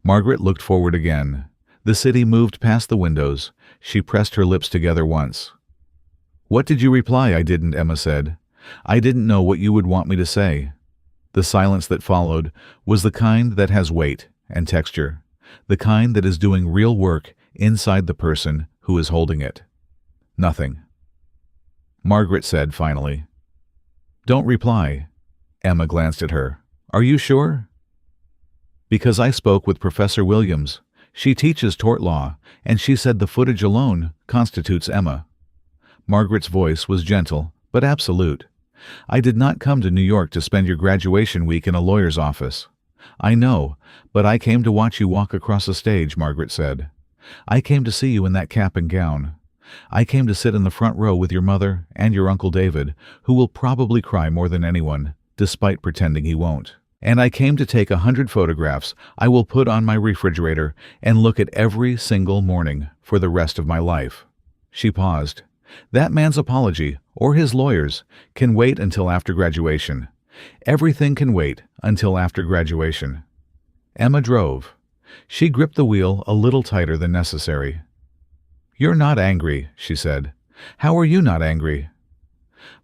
[SPEAKER 1] Margaret looked forward again. The city moved past the windows. She pressed her lips together once. What did you reply? I didn't, Emma said. I didn't know what you would want me to say. The silence that followed was the kind that has weight and texture, the kind that is doing real work inside the person who is holding it. Nothing. Margaret said finally. Don't reply. Emma glanced at her. Are you sure? Because I spoke with Professor Williams. She teaches tort law, and she said the footage alone constitutes Emma. Margaret's voice was gentle, but absolute. I did not come to New York to spend your graduation week in a lawyer's office. I know, but I came to watch you walk across the stage, Margaret said. I came to see you in that cap and gown. I came to sit in the front row with your mother and your Uncle David, who will probably cry more than anyone, despite pretending he won't. And I came to take 100 photographs I will put on my refrigerator and look at every single morning for the rest of my life. She paused. That man's apology, or his lawyer's, can wait until after graduation. Everything can wait until after graduation. Emma drove. She gripped the wheel a little tighter than necessary. You're not angry, she said. How are you not angry?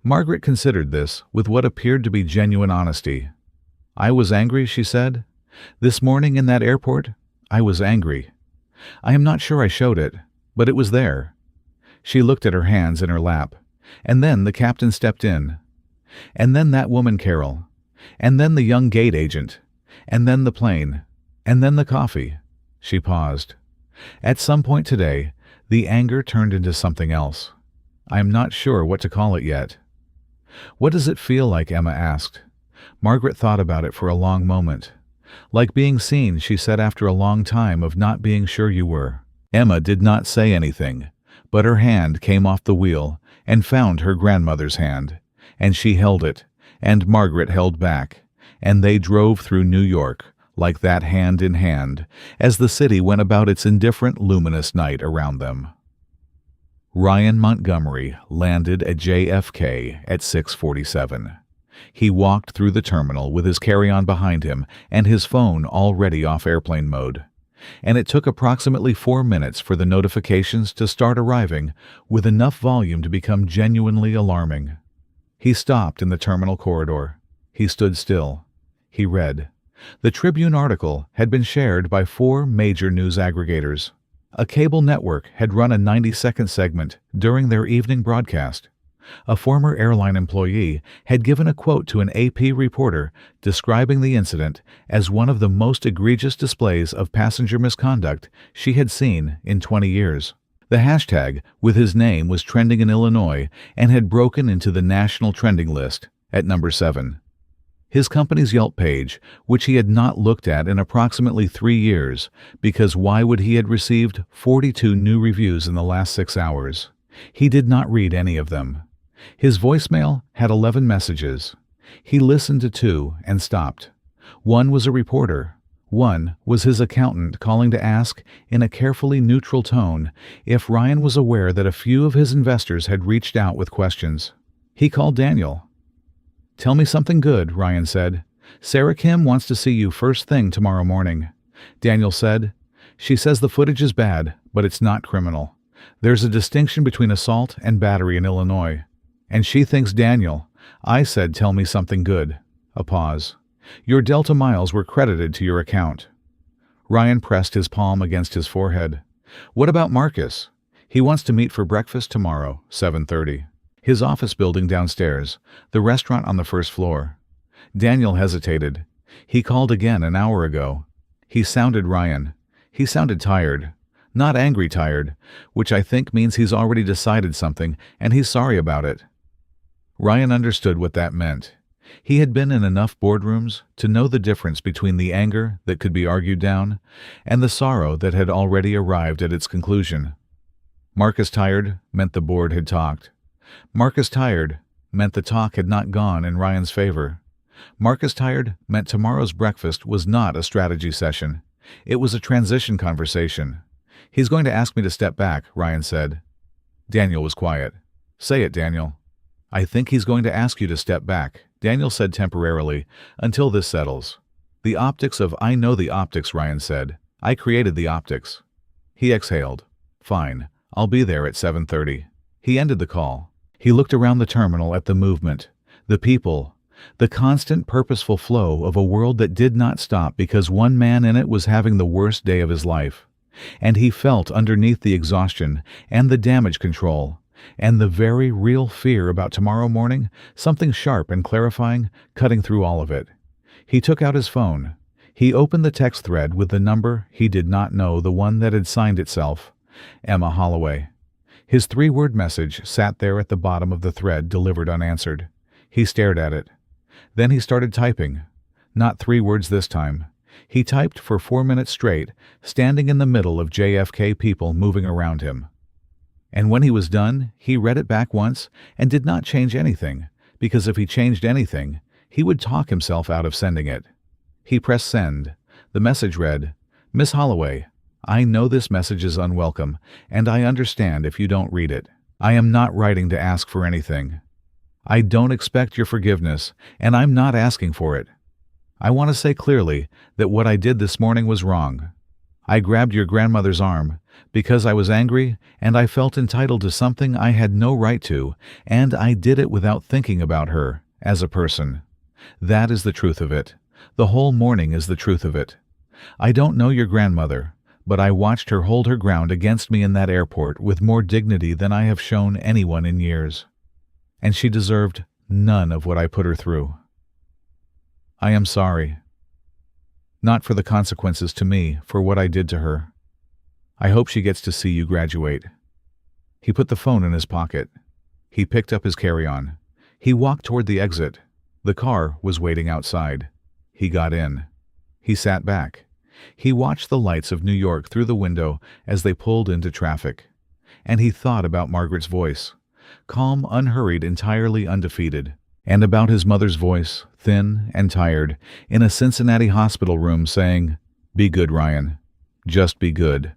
[SPEAKER 1] Margaret considered this with what appeared to be genuine honesty. I was angry, she said. This morning in that airport, I was angry. I am not sure I showed it, but it was there. She looked at her hands in her lap. And then the captain stepped in. And then that woman Carol. And then the young gate agent. And then the plane. And then the coffee. She paused. At some point today, the anger turned into something else. I am not sure what to call it yet. What does it feel like? Emma asked. Margaret thought about it for a long moment. Like being seen, she said, after a long time of not being sure you were. Emma did not say anything, but her hand came off the wheel and found her grandmother's hand, and she held it, and Margaret held back, and they drove through New York, like that hand in hand, as the city went about its indifferent, luminous night around them. Ryan Montgomery landed at JFK at 6:47. He walked through the terminal with his carry-on behind him and his phone already off airplane mode. And it took approximately 4 minutes for the notifications to start arriving with enough volume to become genuinely alarming. He stopped in the terminal corridor. He stood still. He read. The Tribune article had been shared by 4 major news aggregators. A cable network had run a 90-second segment during their evening broadcast. A former airline employee had given a quote to an AP reporter describing the incident as one of the most egregious displays of passenger misconduct she had seen in 20 years. The hashtag with his name was trending in Illinois and had broken into the national trending list at number 7. His company's Yelp page, which he had not looked at in approximately 3 years, because why would he had received 42 new reviews in the last 6 hours? He did not read any of them. His voicemail had 11 messages. He listened to 2 and stopped. One was a reporter. One was his accountant calling to ask, in a carefully neutral tone, if Ryan was aware that a few of his investors had reached out with questions. He called Daniel. Tell me something good, Ryan said. Sarah Kim wants to see you first thing tomorrow morning. Daniel said, she says the footage is bad, but it's not criminal. There's a distinction between assault and battery in Illinois. And she thinks Daniel. I said, tell me something good. A pause. Your Delta miles were credited to your account. Ryan pressed his palm against his forehead. What about Marcus? He wants to meet for breakfast tomorrow, 7:30. His office building downstairs, the restaurant on the first floor. Daniel hesitated. He called again an hour ago. He sounded Ryan. He sounded tired. Not angry tired, which I think means he's already decided something and he's sorry about it. Ryan understood what that meant. He had been in enough boardrooms to know the difference between the anger that could be argued down and the sorrow that had already arrived at its conclusion. Marcus tired meant the board had talked. Marcus tired meant the talk had not gone in Ryan's favor. Marcus tired meant tomorrow's breakfast was not a strategy session. It was a transition conversation. He's going to ask me to step back, Ryan said. Daniel was quiet. Say it, Daniel. I think he's going to ask you to step back, Daniel said temporarily, until this settles. The optics of I know the optics, Ryan said. I created the optics. He exhaled. Fine, I'll be there at 7:30. He ended the call. He looked around the terminal at the movement, the people, the constant purposeful flow of a world that did not stop because one man in it was having the worst day of his life. And he felt underneath the exhaustion and the damage control and the very real fear about tomorrow morning, something sharp and clarifying, cutting through all of it. He took out his phone. He opened the text thread with the number he did not know, the one that had signed itself, Emma Holloway. His 3-word message sat there at the bottom of the thread, delivered unanswered. He stared at it. Then he started typing. Not 3 words this time. He typed for 4 minutes straight, standing in the middle of JFK people moving around him. And when he was done, he read it back once and did not change anything, because if he changed anything, he would talk himself out of sending it. He pressed send. The message read, Miss Holloway, I know this message is unwelcome, and I understand if you don't read it. I am not writing to ask for anything. I don't expect your forgiveness, and I'm not asking for it. I want to say clearly that what I did this morning was wrong. I grabbed your grandmother's arm because I was angry and I felt entitled to something I had no right to, and I did it without thinking about her as a person. That is the truth of it. The whole morning is the truth of it. I don't know your grandmother, but I watched her hold her ground against me in that airport with more dignity than I have shown anyone in years. And she deserved none of what I put her through. I am sorry. Not for the consequences to me, for what I did to her. I hope she gets to see you graduate. He put the phone in his pocket. He picked up his carry-on. He walked toward the exit. The car was waiting outside. He got in. He sat back. He watched the lights of New York through the window as they pulled into traffic. And he thought about Margaret's voice, calm, unhurried, entirely undefeated, and about his mother's voice, thin and tired, in a Cincinnati hospital room saying, Be good, Ryan. Just be good.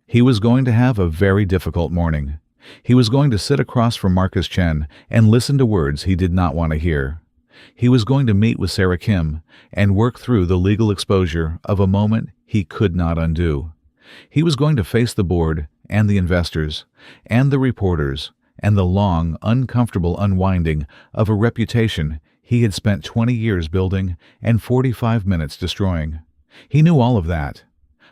[SPEAKER 1] He was going to have a very difficult morning. He was going to sit across from Marcus Chen and listen to words he did not want to hear. He was going to meet with Sarah Kim and work through the legal exposure of a moment he could not undo. He was going to face the board and the investors and the reporters and the long, uncomfortable unwinding of a reputation he had spent 20 years building and 45 minutes destroying. He knew all of that.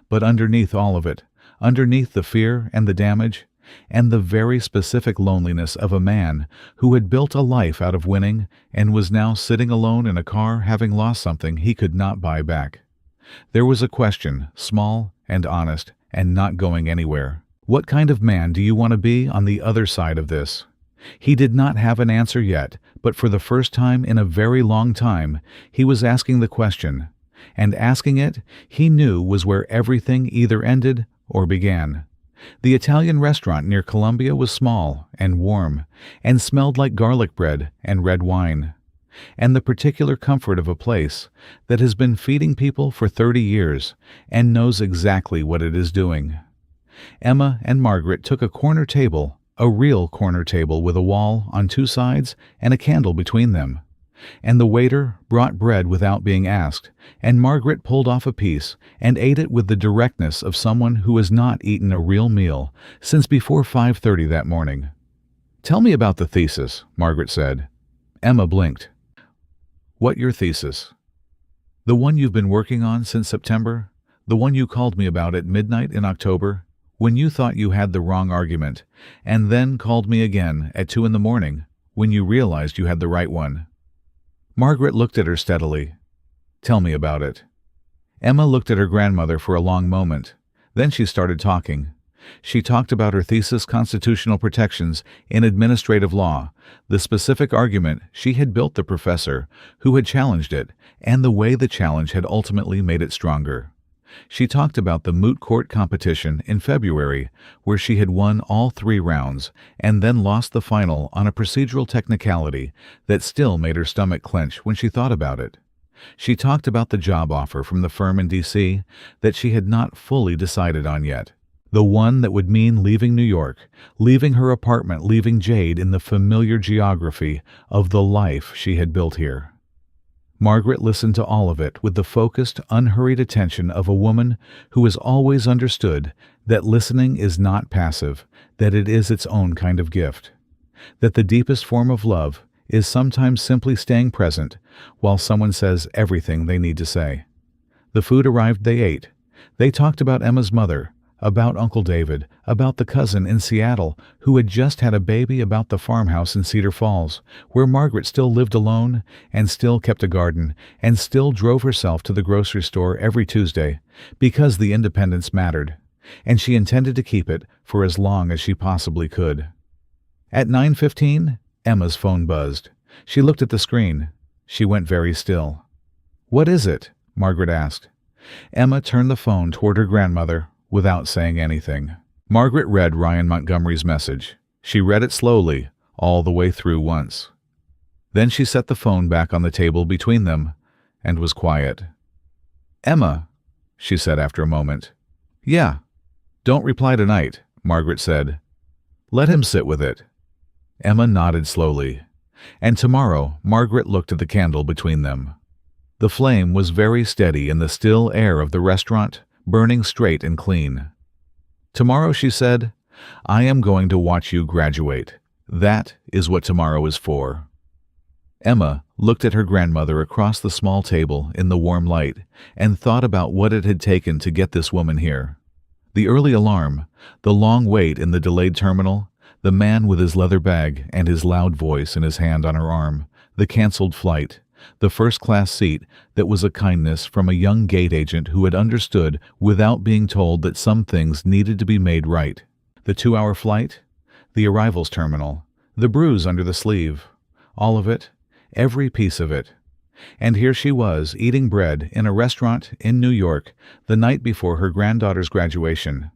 [SPEAKER 1] But underneath all of it, underneath the fear and the damage, and the very specific loneliness of a man who had built a life out of winning and was now sitting alone in a car having lost something he could not buy back. There was a question, small and honest and not going anywhere. What kind of man do you want to be on the other side of this? He did not have an answer yet, but for the first time in a very long time, he was asking the question, and asking it, he knew, was where everything either ended or began. The Italian restaurant near Columbia was small and warm and smelled like garlic bread and red wine. And the particular comfort of a place that has been feeding people for 30 years and knows exactly what it is doing. Emma and Margaret took a corner table, a real corner table with a wall on 2 sides and a candle between them. And the waiter brought bread without being asked, and Margaret pulled off a piece and ate it with the directness of someone who has not eaten a real meal since before 5:30 that morning. "Tell me about the thesis," Margaret said. Emma blinked. "What your thesis?" "The one you've been working on since September? The one you called me about at midnight in October, when you thought you had the wrong argument, and then called me again at 2 in the morning, when you realized you had the right one?" Margaret looked at her steadily. "Tell me about it." Emma looked at her grandmother for a long moment. Then she started talking. She talked about her thesis' constitutional protections in administrative law, the specific argument she had built the professor who had challenged it, and the way the challenge had ultimately made it stronger. She talked about the moot court competition in February, where she had won all 3 rounds and then lost the final on a procedural technicality that still made her stomach clench when she thought about it. She talked about the job offer from the firm in D.C. that she had not fully decided on yet. The one that would mean leaving New York, leaving her apartment, leaving Jade in the familiar geography of the life she had built here. Margaret listened to all of it with the focused, unhurried attention of a woman who has always understood that listening is not passive, that it is its own kind of gift, that the deepest form of love is sometimes simply staying present while someone says everything they need to say. The food arrived, they ate. They talked about Emma's mother, about Uncle David, about the cousin in Seattle who had just had a baby, about the farmhouse in Cedar Falls, where Margaret still lived alone and still kept a garden and still drove herself to the grocery store every Tuesday because the independence mattered, and she intended to keep it for as long as she possibly could. At 9:15, Emma's phone buzzed. She looked at the screen. She went very still. "What is it?" Margaret asked. Emma turned the phone toward her grandmother without saying anything. Margaret read Ryan Montgomery's message. She read it slowly, all the way through once. Then she set the phone back on the table between them and was quiet. "Emma," she said after a moment. "Yeah." "Don't reply tonight," Margaret said. "Let him sit with it." Emma nodded slowly. And tomorrow, Margaret looked at the candle between them. The flame was very steady in the still air of the restaurant, burning straight and clean. "Tomorrow," she said, "I am going to watch you graduate. That is what tomorrow is for." Emma looked at her grandmother across the small table in the warm light and thought about what it had taken to get this woman here. The early alarm, the long wait in the delayed terminal, the man with his leather bag and his loud voice in his hand on her arm, the canceled flight, the first-class seat that was a kindness from a young gate agent who had understood without being told that some things needed to be made right, the 2-hour flight, the arrivals terminal, the bruise under the sleeve, all of it, every piece of it. And here she was, eating bread in a restaurant in New York the night before her granddaughter's graduation,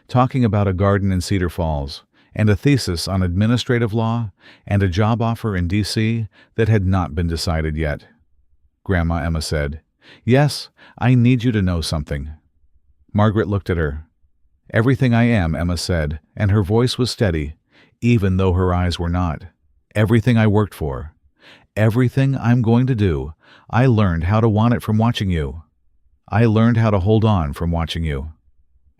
[SPEAKER 1] talking about a garden in Cedar Falls, and a thesis on administrative law, and a job offer in D.C. that had not been decided yet. Grandma Emma said, "Yes, I need you to know something." Margaret looked at her. "Everything I am," Emma said, and her voice was steady, even though her eyes were not. "Everything I worked for. Everything I'm going to do. I learned how to want it from watching you. I learned how to hold on from watching you.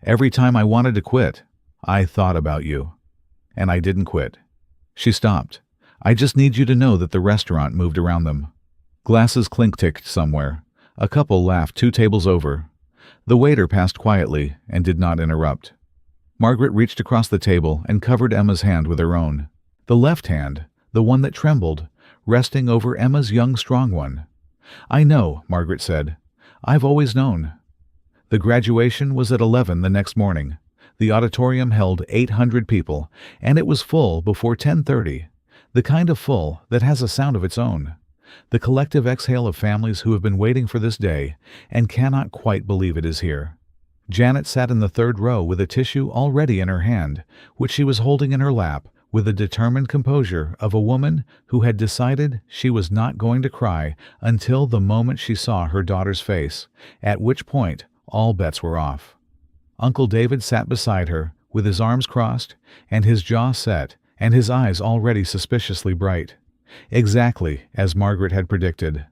[SPEAKER 1] Every time I wanted to quit, I thought about you. And I didn't quit." She stopped. "I just need you to know that the restaurant moved around them. Glasses clink-ticked somewhere. A couple laughed 2 tables over. The waiter passed quietly and did not interrupt." Margaret reached across the table and covered Emma's hand with her own. The left hand, the one that trembled, resting over Emma's young, strong one. "I know," Margaret said. "I've always known." The graduation was at 11 the next morning. The auditorium held 800 people, and it was full before 10:30, the kind of full that has a sound of its own, the collective exhale of families who have been waiting for this day and cannot quite believe it is here. Janet sat in the 3rd row with a tissue already in her hand, which she was holding in her lap with the determined composure of a woman who had decided she was not going to cry until the moment she saw her daughter's face, at which point all bets were off. Uncle David sat beside her, with his arms crossed, and his jaw set, and his eyes already suspiciously bright. Exactly as Margaret had predicted.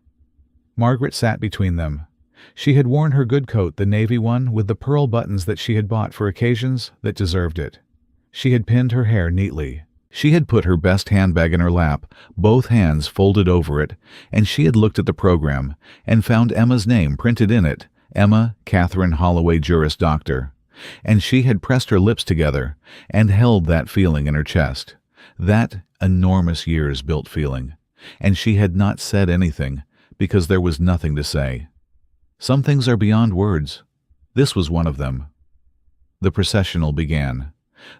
[SPEAKER 1] Margaret sat between them. She had worn her good coat, the navy one, with the pearl buttons that she had bought for occasions that deserved it. She had pinned her hair neatly. She had put her best handbag in her lap, both hands folded over it, and she had looked at the program and found Emma's name printed in it, Emma Catherine Holloway, Juris Doctor. And she had pressed her lips together and held that feeling in her chest, that enormous years-built feeling, and she had not said anything because there was nothing to say. Some things are beyond words. This was one of them. The processional began.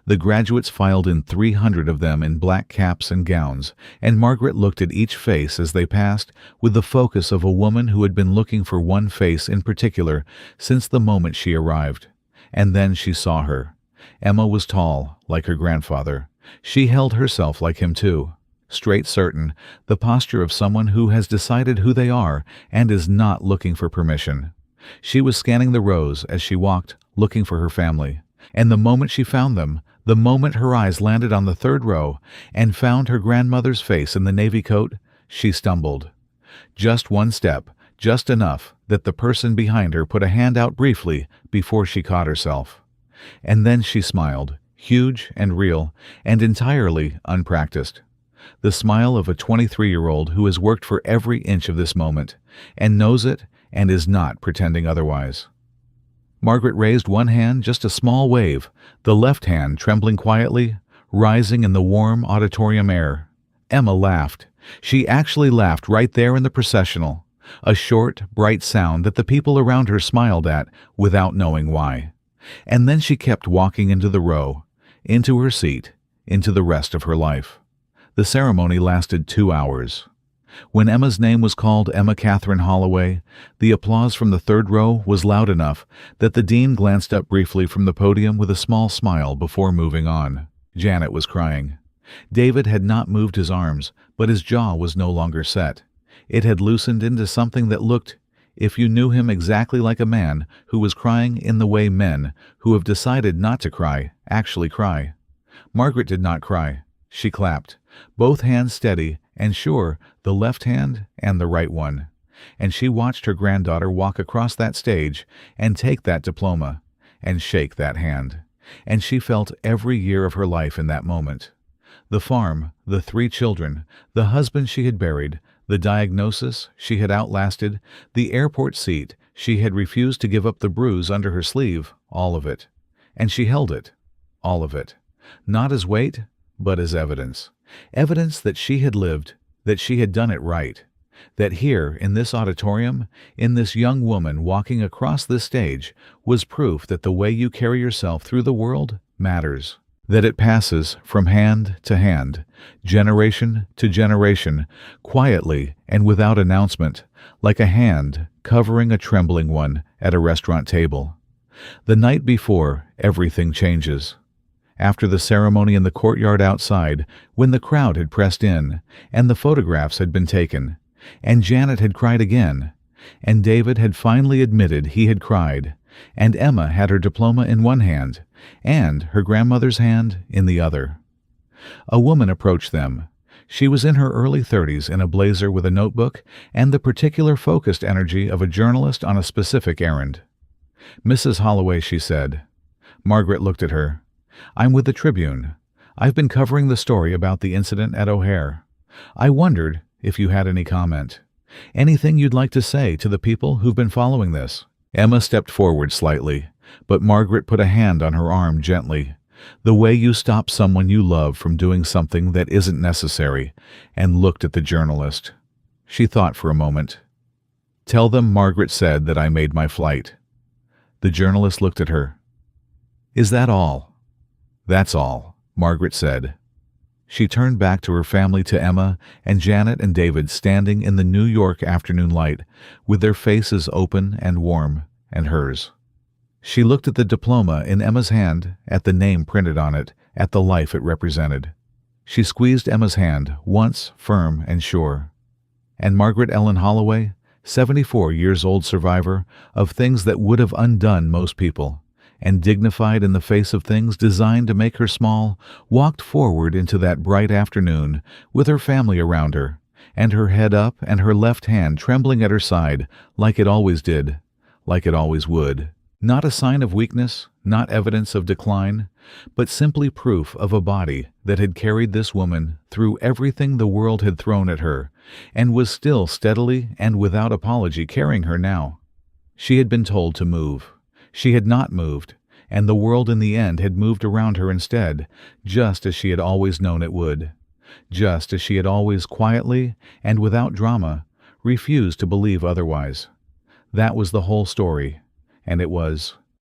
[SPEAKER 1] The graduates filed in, 300 of them in black caps and gowns, and Margaret looked at each face as they passed with the focus of a woman who had been looking for one face in particular since the moment she arrived. And then she saw her. Emma was tall, like her grandfather. She held herself like him too. Straight certain, the posture of someone who has decided who they are and is not looking for permission. She was scanning the rows as she walked, looking for her family. And the moment she found them, the moment her eyes landed on the third row and found her grandmother's face in the navy coat, she stumbled. Just one step, just enough that the person behind her put a hand out briefly before she caught herself. And then she smiled, huge and real, and entirely unpracticed. The smile of a 23-year-old who has worked for every inch of this moment, and knows it and is not pretending otherwise. Margaret raised one hand, just a small wave, the left hand trembling quietly, rising in the warm auditorium air. Emma laughed. She actually laughed right there in the processional, a short, bright sound that the people around her smiled at without knowing why. And then she kept walking into the row, into her seat, into the rest of her life. The ceremony lasted 2 hours. When Emma's name was called, Emma Catherine Holloway, the applause from the third row was loud enough that the dean glanced up briefly from the podium with a small smile before moving on. Janet was crying. David had not moved his arms, but his jaw was no longer set. It had loosened into something that looked, if you knew him, exactly like a man who was crying in the way men who have decided not to cry actually cry. Margaret did not cry. She clapped, both hands steady and sure, the left hand and the right one. And she watched her granddaughter walk across that stage and take that diploma and shake that hand. And she felt every year of her life in that moment. The farm, the 3 children, the husband she had buried, the diagnosis she had outlasted, the airport seat she had refused to give up, the bruise under her sleeve, all of it. And she held it, all of it, not as weight, but as evidence. Evidence that she had lived, that she had done it right, that here, in this auditorium, in this young woman walking across this stage, was proof that the way you carry yourself through the world matters, that it passes from hand to hand, generation to generation, quietly and without announcement, like a hand covering a trembling one at a restaurant table. The night before, everything changes. After the ceremony in the courtyard outside, when the crowd had pressed in, and the photographs had been taken, and Janet had cried again, and David had finally admitted he had cried, and Emma had her diploma in one hand, and her grandmother's hand in the other. A woman approached them. She was in her early 30s, in a blazer with a notebook and the particular focused energy of a journalist on a specific errand. "Mrs. Holloway," she said. Margaret looked at her. "I'm with the Tribune. I've been covering the story about the incident at O'Hare. I wondered if you had any comment. Anything you'd like to say to the people who've been following this?" Emma stepped forward slightly, but Margaret put a hand on her arm gently, the way you stop someone you love from doing something that isn't necessary, and looked at the journalist. She thought for a moment. "Tell them Margaret said that I made my flight." The journalist looked at her. "Is that all?" "That's all," Margaret said. She turned back to her family, to Emma and Janet and David standing in the New York afternoon light, with their faces open and warm, and hers. She looked at the diploma in Emma's hand, at the name printed on it, at the life it represented. She squeezed Emma's hand, once firm and sure. And Margaret Ellen Holloway, 74 years old survivor of things that would have undone most people, and dignified in the face of things designed to make her small, walked forward into that bright afternoon with her family around her, and her head up and her left hand trembling at her side like it always did, like it always would. Not a sign of weakness, not evidence of decline, but simply proof of a body that had carried this woman through everything the world had thrown at her, and was still steadily and without apology carrying her now. She had been told to move. She had not moved, and the world in the end had moved around her instead, just as she had always known it would. Just as she had always quietly, and without drama, refused to believe otherwise. That was the whole story, and it was